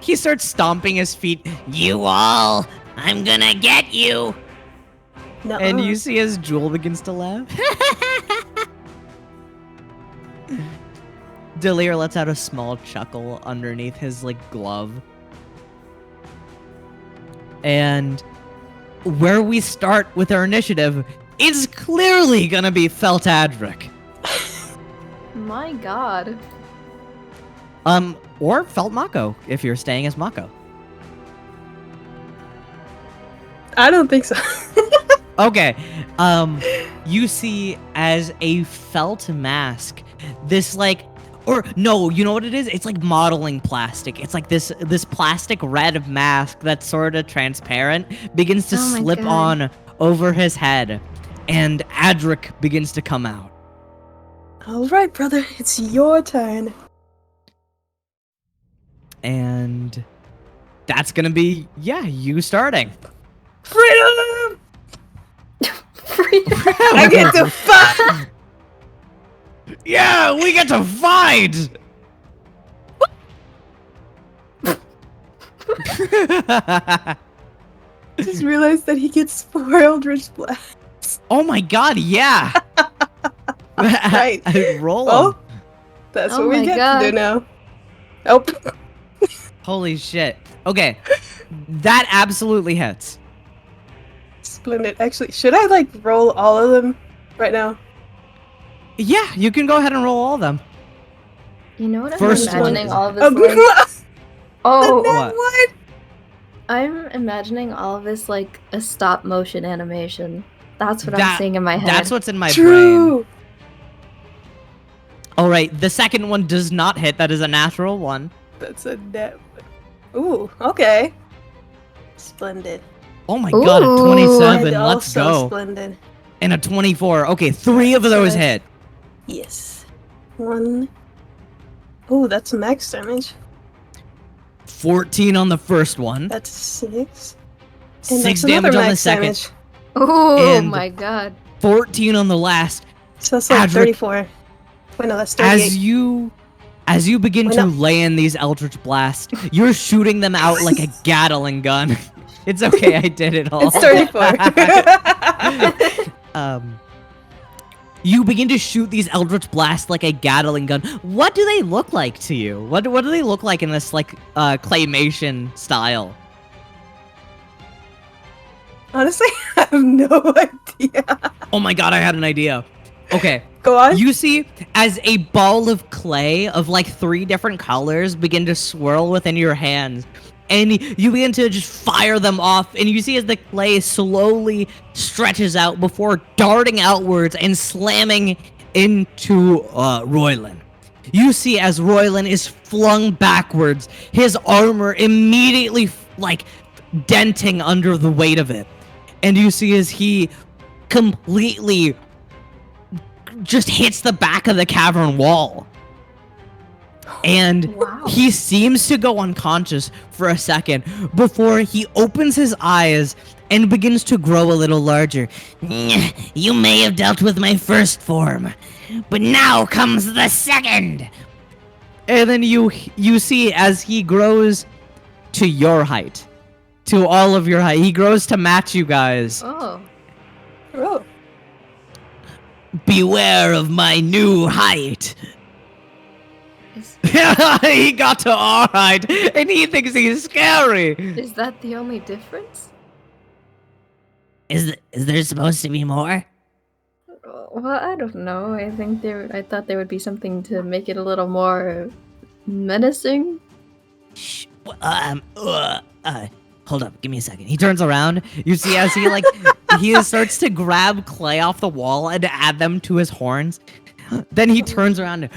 He starts stomping his feet. "You all, I'm gonna get you." no. And you see as Jewel begins to laugh. Delir lets out a small chuckle underneath his glove. And where we start with our initiative is clearly gonna be Felt Adric. My god. Or Felt Mako, if you're staying as Mako. I don't think so. Okay. You see as a felt mask, this or no, you know what it is? It's like modeling plastic. It's like this plastic red mask that's sort of transparent begins to Oh my slip God. on over his head, and Adric begins to come out. All right, brother, it's your turn. And that's gonna be you starting. Freedom! Freedom. I get to fight. Yeah, we get to fight. Just realized that he gets spoiled rich blast. Oh my god, yeah. Right. Roll 'em. Oh, that's Oh what we my get God. to do now. Oh, Holy shit. Okay. That absolutely hits. splendid. Actually, should I roll all of them right now? Yeah, you can go ahead and roll all of them. You know what I'm First imagining one. all of this Oh, like? Oh, What? what? I'm imagining all of this like a stop motion animation. That's what I'm That- seeing in my head. That's what's in my brain. True. All right, the second one does not hit. That is a natural one. That's a net. Ooh, okay. Splendid. Oh my god, a Ooh. 27. And Let's also go. Splendid. And a 24. Okay, 3 of those Good. hit. Yes. 1, Oh, that's max damage. 14 on the first one. That's 6. 6 damage on the second. Damage. Oh And- my god. 14 on the last. So that's like Adric, 34. Wait, no, that's 38. As you begin Wait, to no. lay in these Eldritch Blast, you're shooting them out like a Gatling gun. It's okay, I did it all. It's 34. You begin to shoot these Eldritch Blasts like a Gatling gun. What do they look like to you? What do they look like in this like claymation style? Honestly, I have no idea. Oh my god, I had an idea. Okay. Go on. You see, as a ball of clay of like 3 different colors begin to swirl within your hands, and you begin to just fire them off, and you see as the clay slowly stretches out before darting outwards and slamming into Roylan. You see as Roylan is flung backwards, his armor immediately like denting under the weight of it. And you see as he completely just hits the back of the cavern wall. And Wow. he seems to go unconscious for a second before he opens his eyes and begins to grow a little larger. You may have dealt with my first form, but now comes the second. And then you see as he grows to your height, to all of your height, he grows to match you guys. Oh. Oh. Beware of my new height. Is, He got to our height, and he thinks he's scary. is that the only difference? Is there supposed to be more? Well, I don't know. I thought there would be something to make it a little more menacing. Shh, hold up, give me a second. He turns around. You see as he he starts to grab clay off the wall and add them to his horns. Then he turns around.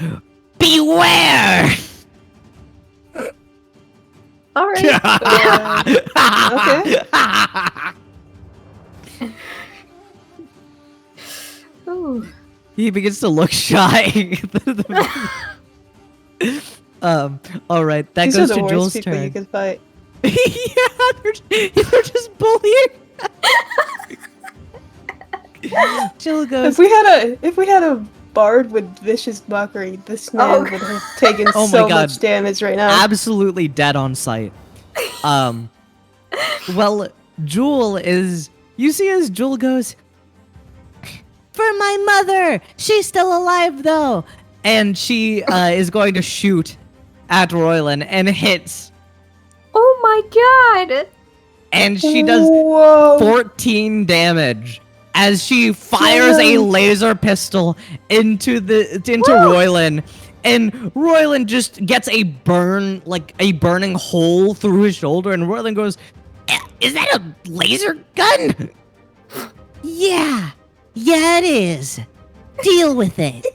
Beware! All right. Okay. Ooh. He begins to look shy. All right, that These are goes the to worst Jules' people you turn. can fight. Yeah, they're just bullying. Jill goes. If we had a bard with vicious mockery, this man would have taken Oh my so God. much damage right now. Absolutely dead on sight. Well, Jewel is. You see, as Jewel goes, for my mother. She's still alive though, and she is going to shoot at Roylan and hits, Oh my god! and she does Whoa. 14 damage as she fires a Damn. laser pistol into Roylan, and Roylan just gets a burning hole through his shoulder, and Roylan goes, "Is that a laser gun?" Yeah, it is. Deal with it.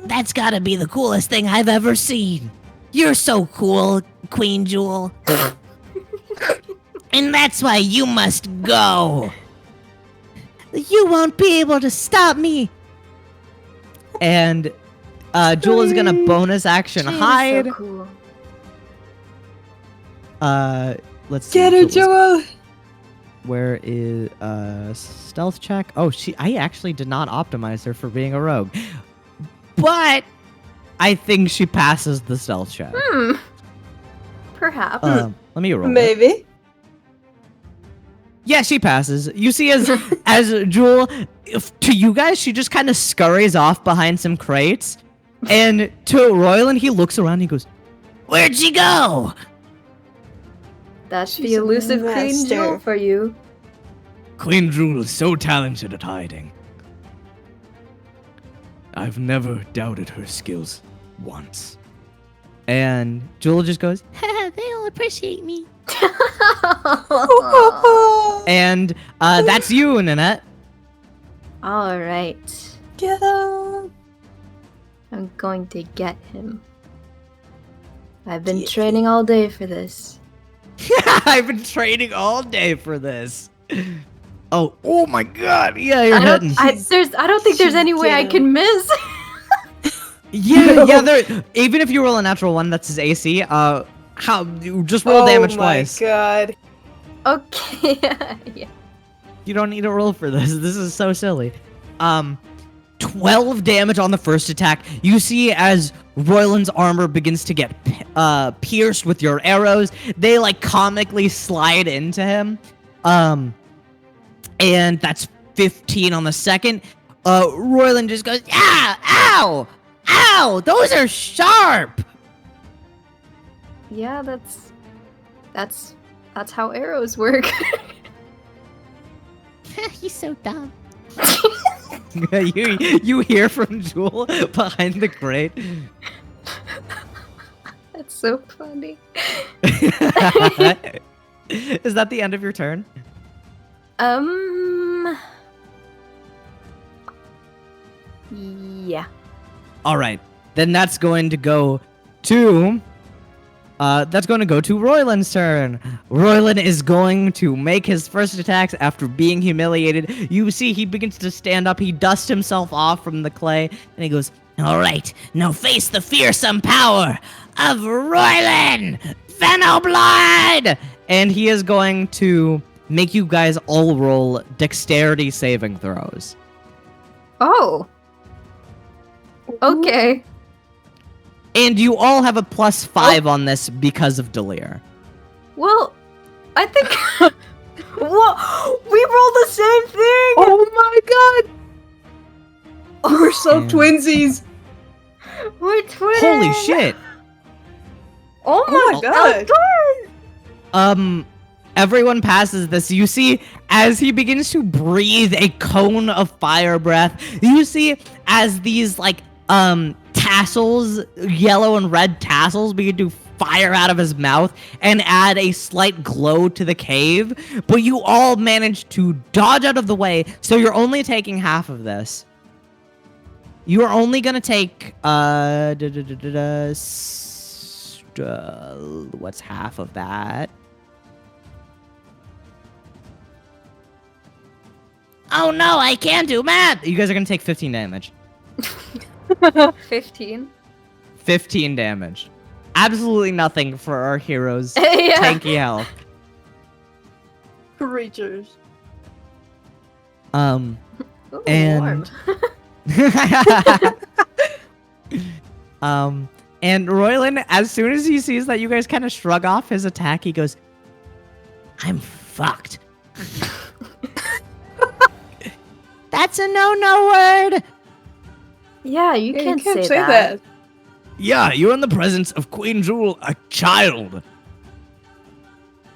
That's gotta be the coolest thing I've ever seen. You're so cool, Queen Jewel. And that's why you must go. You won't be able to stop me. And Jewel is gonna bonus action She is hide. So cool. Let's see. Get her, Jewel's- Joel! Where is stealth check? Oh, I actually did not optimize her for being a rogue. But I think she passes the stealth check. Perhaps. Let me roll. it. Maybe. Yeah, she passes. You see, as Jewel, to you guys, she just kind of scurries off behind some crates, and to Roylan, he looks around. And he goes, "Where'd she go?" That's the She's a elusive Queen master. Jewel for you. Queen Jewel is so talented at hiding. I've never doubted her skills once. And Jewel just goes, They don't appreciate me. and that's you, Nanette. All right. Get him! I'm going to get him. I've been training all day for this. I've been training all day for this. Oh my God! Yeah, you're I hitting. don't think there's any way I Get can miss. Yeah. Even if you roll a natural 1, that's his AC. Just roll damage twice. Oh my god. Okay. Yeah. You don't need to roll for this. This is so silly. 12 damage on the first attack. You see as Royland's armor begins to get pierced with your arrows. They like comically slide into him. And that's 15 on the second. Royland just goes, yeah, ow, ow, those are sharp. Yeah, that's how arrows work. He's so dumb. you hear from Jewel behind the crate. That's so funny. Is that the end of your turn? Yeah. All right, then that's going to go to Royland's turn. Royland is going to make his first attacks after being humiliated. You see he begins to stand up. He dusts himself off from the clay, and he goes, all right, now face the fearsome power of Royland Fennelblood! And he is going to make you guys all roll dexterity saving throws. Oh. Okay. And you all have a +5 on this because of Delir. Well, I think. Whoa! We rolled the same thing. Oh my god! We're so Man. twinsies. We're twins. Holy shit! Oh my god. Everyone passes this. You see, as he begins to breathe a cone of fire breath, you see as these, like, tassels, yellow and red tassels begin to fire out of his mouth and add a slight glow to the cave, but you all manage to dodge out of the way, so you're only taking half of this. You are only gonna take, what's half of that? Oh no, I can't do math! You guys are gonna take 15 damage. 15. 15 damage. Absolutely nothing for our heroes' Yeah. tanky health. Creatures. Ooh, And- warm. And Royland, as soon as he sees that you guys kind of shrug off his attack, he goes, I'm fucked. That's a no word. Yeah, you Yeah, can't, you can't say that. Yeah, you're in the presence of Queen Jewel, a child. Yeah,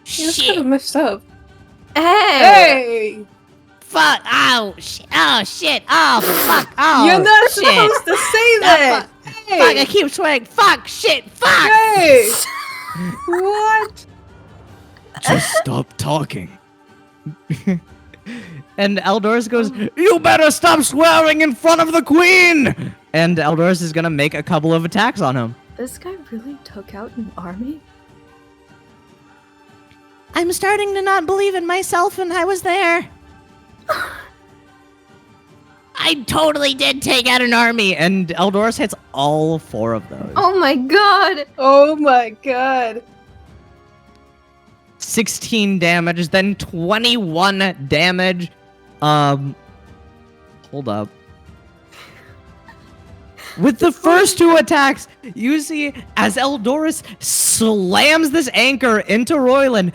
that's kind Shit. of messed up. Hey! Hey! Fuck. Oh shit. Oh shit. Oh fuck. Oh You're not shit. supposed to say that! Hey! Fuck. I keep swearing. Fuck. Shit. Fuck. Hey! What? Just stop talking. And Eldorus goes, you better stop swearing in front of the queen! And Eldorus is gonna make a couple of attacks on him. This guy really took out an army? I'm starting to not believe in myself, and I was there. I totally did take out an army! And Eldorus hits all 4 of those. Oh my god! Oh my god. 16 damage, then 21 damage. Hold up. With the first 2 attacks, you see as Eldorus slams this anchor into Royland,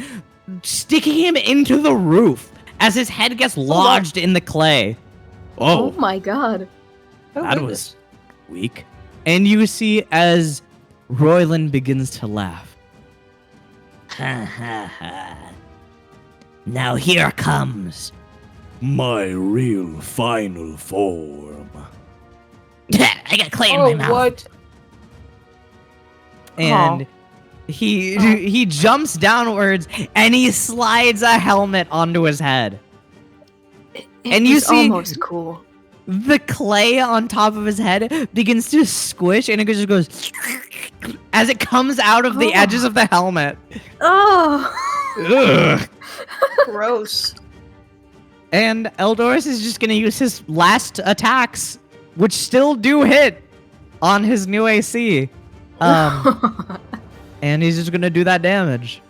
sticking him into the roof as his head gets lodged in the clay. Oh Oh, my god. that was weak. And you see as Royland begins to laugh. Ha ha ha. Now here comes My real final form. I got clay in Oh, my mouth. what? and he jumps downwards and he slides a helmet onto his head. And you was see- almost cool. The clay on top of his head begins to squish and it just goes as it comes out of the Oh. edges of the helmet. Oh. Ugh. Gross. And Eldorus is just gonna use his last attacks, which still do hit, on his new AC. And he's just gonna do that damage.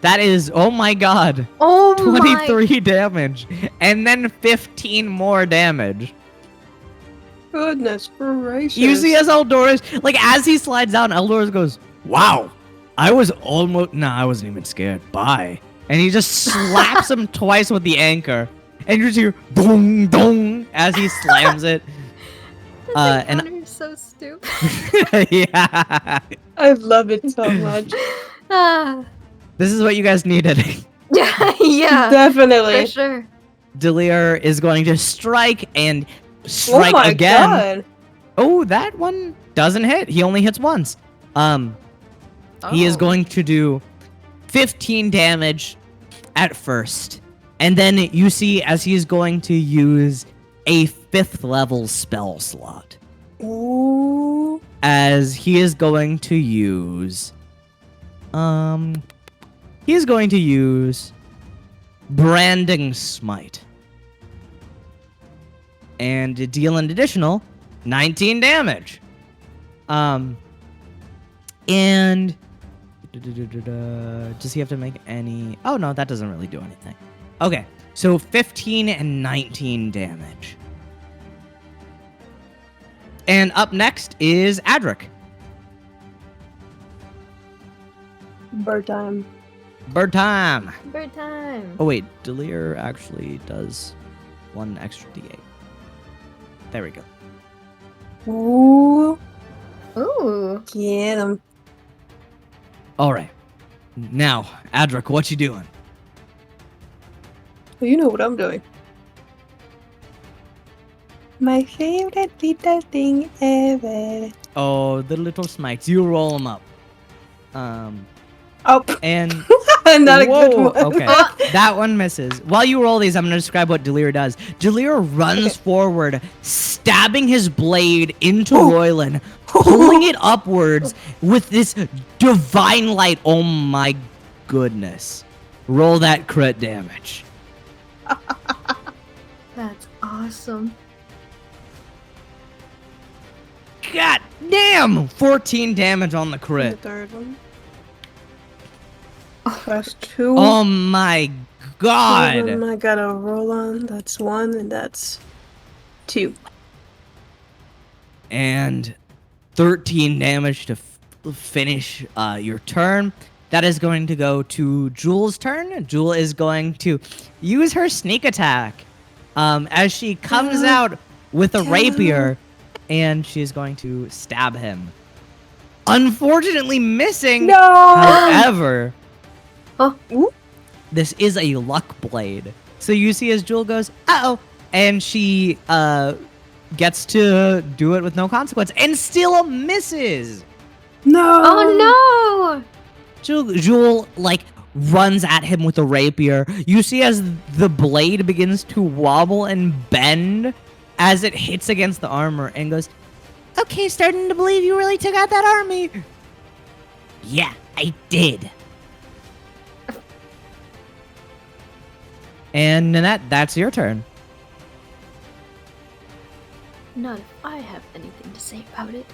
That is, oh my god, Oh 23 damage, and then 15 more damage. Goodness gracious. You see as Eldorus, like as he slides down, Eldorus goes, "Wow, I was almost, nah, I wasn't even scared. Bye." And he just slaps him twice with the anchor, and you just hear boom, dong as he slams it. my! And Connor is so stupid. yeah, I love it so much. Ah. this is what you guys needed. Yeah, Definitely. for sure. Delir is going to strike and Oh strike my again. god. Oh, that one doesn't hit. He only hits once. He is Oh. going to do 15 damage at first. And then you see as he is going to use a 5th level spell slot. Ooh. As he is going to use he is going to use Branding Smite. And deal an additional 19 damage. And does he have to make any? Oh no, that doesn't really do anything. Okay, so 15 and 19 damage. And up next is Adric. Bird time. Bird time. Bird time. Oh wait, Delir actually does 1 extra d8. There we go. Ooh. Ooh. Get him. All right. Now, Adric, what you doing? Well, you know what I'm doing. My favorite little thing ever. Oh, the little smites. You roll them up. Oh, And not a whoa, good one. okay. That one misses. While you roll these, I'm going to describe what Delir does. Delir runs forward, stabbing his blade into Roylan, pulling it upwards with this divine light. Oh my goodness. Roll that crit damage. That's awesome. God damn! 14 damage on the The crit. third one. That's 2. Oh my god. I gotta roll on. That's 1, and that's 2. And 13 damage to finish your turn. That is going to go to Jewel's turn. Jewel is going to use her sneak attack as she comes out with a rapier, and she is going to stab him. Unfortunately missing. No! However, Ooh. this is a luck blade. So you see as Jewel goes, uh-oh, and she gets to do it with no consequence and still misses. No! Oh no! Jewel like runs at him with a rapier. You see as the blade begins to wobble and bend as it hits against the armor and goes, okay, starting to believe you really took out that army. Yeah, I did. And Nanette, that's your turn. Not if I have anything to say about it.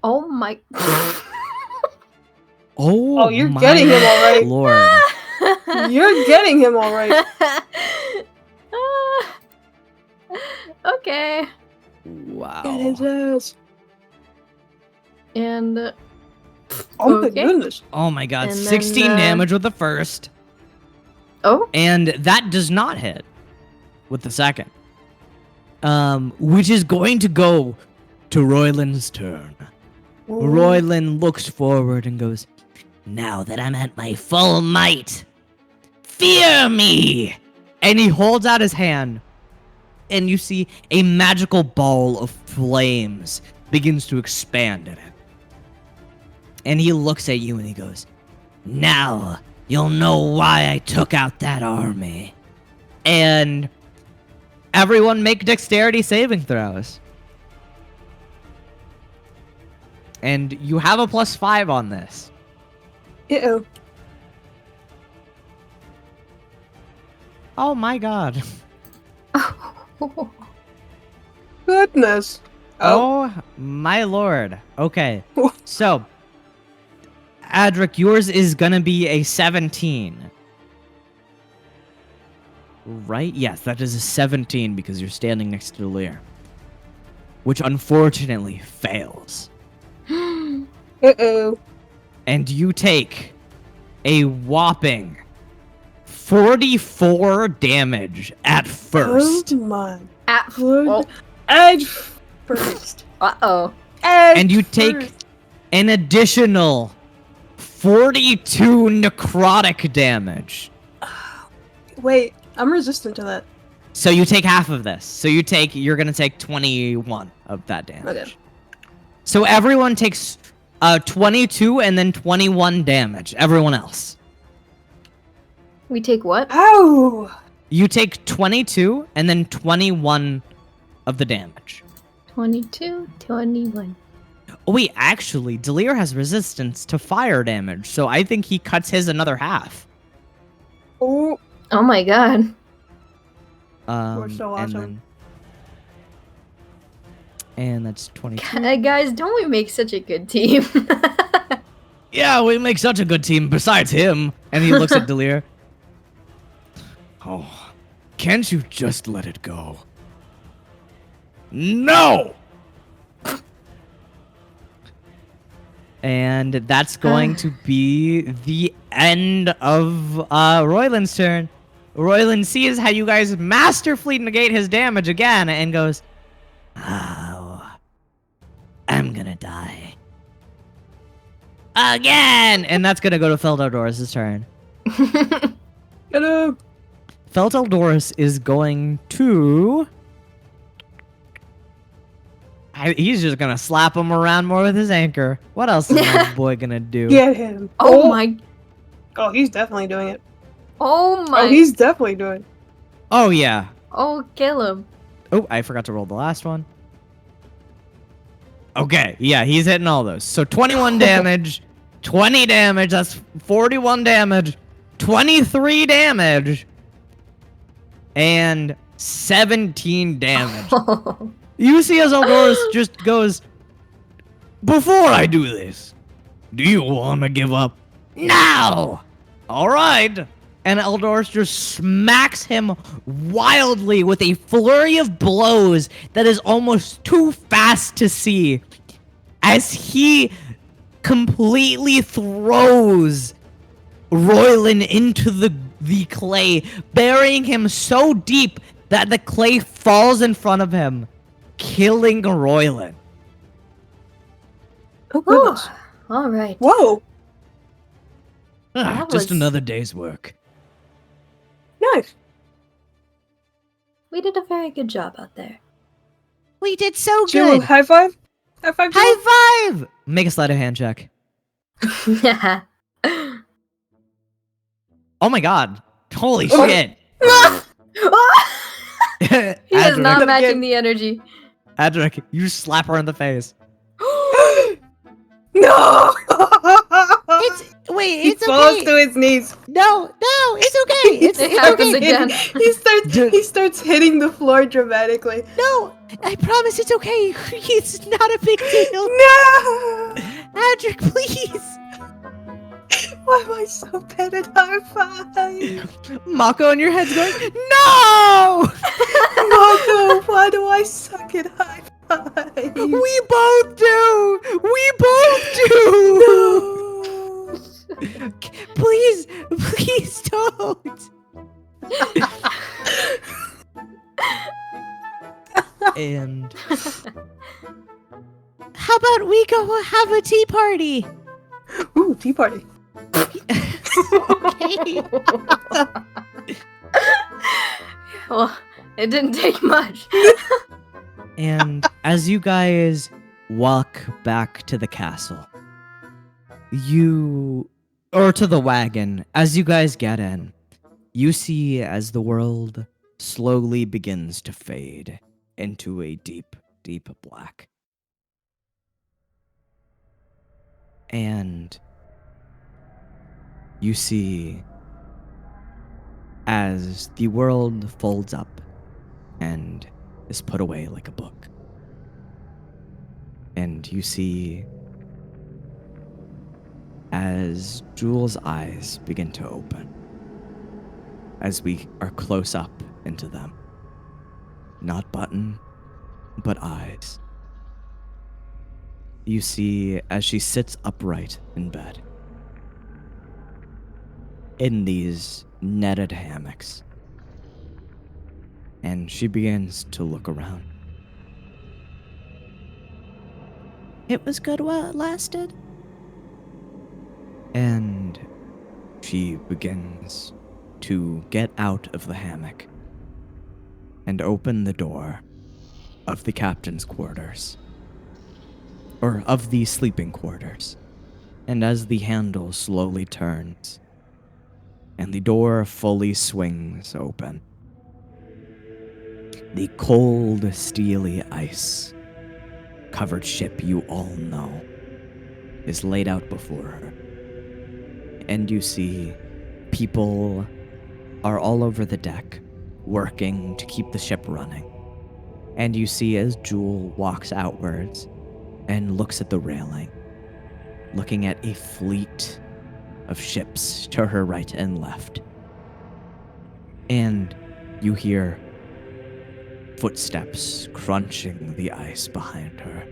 Oh my. Oh, you're my getting him all right. Lord. You're getting him all right. Okay. Wow. Get his ass. And Oh Okay. my goodness. Oh my god, And then, 16 damage with the first. oh, And that does not hit with the second. Which is going to go to Royland's turn. Royland looks forward and goes, now that I'm at my full might, fear me! And he holds out his hand, and you see a magical ball of flames begins to expand in it. And he looks at you and he goes, now you'll know why I took out that army. And everyone make dexterity saving throws. And you have a +5 on this. Uh-oh. Oh my god. goodness. Oh my lord. Okay. So, Adric, yours is gonna be a 17. Right? Yes, that is a 17 because you're standing next to Lear. Which unfortunately fails. Uh-oh. And you take a whopping 44 damage at first. Oh my At good. Edge first. Uh-oh. Edge And you take first. an additional 42 necrotic damage. Wait, I'm resistant to that. So you take half of this. So you're gonna take 21 of that damage. Okay. So everyone takes 22 and then 21 damage. Everyone else. We take what? Ow! You take 22 and then 21 of the damage. 22, 21. Oh, wait, actually, Delir has resistance to fire damage, so I think he cuts his another half. Oh, Oh my god. We're so awesome. And that's 22. Guys, don't we make such a good team? Yeah, we make such a good team besides him. And he looks at Delir. Oh, can't you just let it go? No! And that's going to be the end of Royland's turn. Royland sees how you guys masterfully negate his damage again and goes, "Oh, I'm gonna die. Again!" And that's gonna go to Feldeldoris' turn. Get him! Feldeldoris is going to... he's just gonna slap him around more with his anchor. What else is my boy gonna do? Get him! Oh my. Oh, he's definitely doing it. Oh my. Oh, he's definitely doing it. Oh, yeah. Oh, kill him. Oh, I forgot to roll the last one. Okay, yeah, he's hitting all those. So 21 damage, 20 damage, that's 41 damage, 23 damage, and 17 damage. You see as Eldoris just goes, "Before I do this, do you want to give up now?" All right. And Eldoris just smacks him wildly with a flurry of blows that is almost too fast to see as he completely throws Royland into the clay, burying him so deep that the clay falls in front of him, killing Royland. Oh, goodness. All right. Whoa! That Just was- another day's work. Nice. We did a very good job out there. We did so Jill, good. high five? High five, Jill? High five! Make a sleight of hand check. Yeah. Oh my god. Holy Oh. shit. He is Adric, not Again. matching the energy. Adric, you slap her in the face. No! Wait, He it's falls okay. to his knees. No, it's okay. It's It happens okay. again. He starts hitting the floor dramatically. No, I promise it's okay. It's not a big deal. No! Adric, please. Why am I so bad at high five? Mako in your head's going, "No! Marco, why do I suck at high five? We both do! We both do! No! Please don't. And How about we go have a tea party? Ooh, tea party. Okay. Well, it didn't take much. And as you guys walk back to the castle, or to the wagon, as you guys get in, you see as the world slowly begins to fade into a deep, deep black. And you see as the world folds up and is put away like a book. And you see, as Jewel's eyes begin to open, as we are close up into them, not button, but eyes, you see as she sits upright in bed, in these netted hammocks, and she begins to look around. It was good while it lasted. And she begins to get out of the hammock and open the door of the captain's quarters, or of the sleeping quarters. And as the handle slowly turns and the door fully swings open, the cold, steely ice covered ship you all know is laid out before her. And you see people are all over the deck working to keep the ship running. And you see as Jewel walks outwards and looks at the railing, looking at a fleet of ships to her right and left. And you hear footsteps crunching the ice behind her.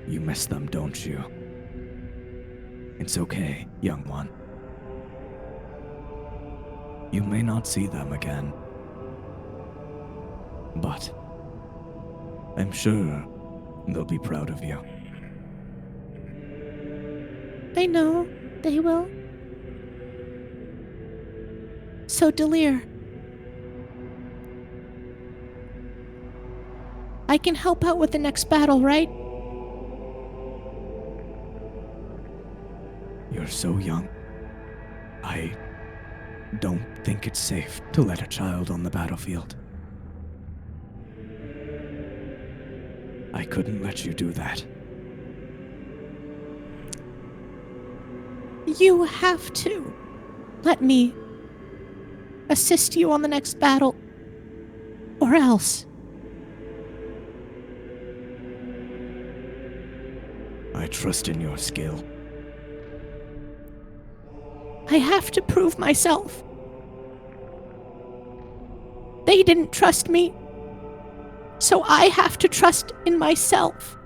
You miss them, don't you? It's okay, young one. You may not see them again, but I'm sure they'll be proud of you. I know they will. So, Delir, I can help out with the next battle, right? You're so young. I don't think it's safe to let a child on the battlefield. I couldn't let you do that. You have to let me assist you on the next battle, or else. I trust in your skill. I have to prove myself. They didn't trust me, so I have to trust in myself.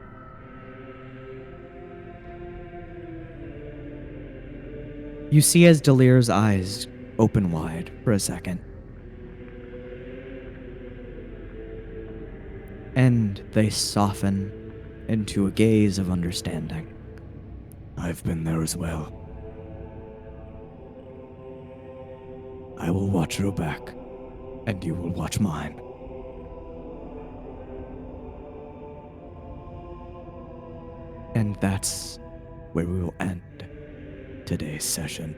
You see as Delir's eyes open wide for a second. And they soften into a gaze of understanding. I've been there as well. I will watch your back, and you will watch mine. And that's where we will end today's session.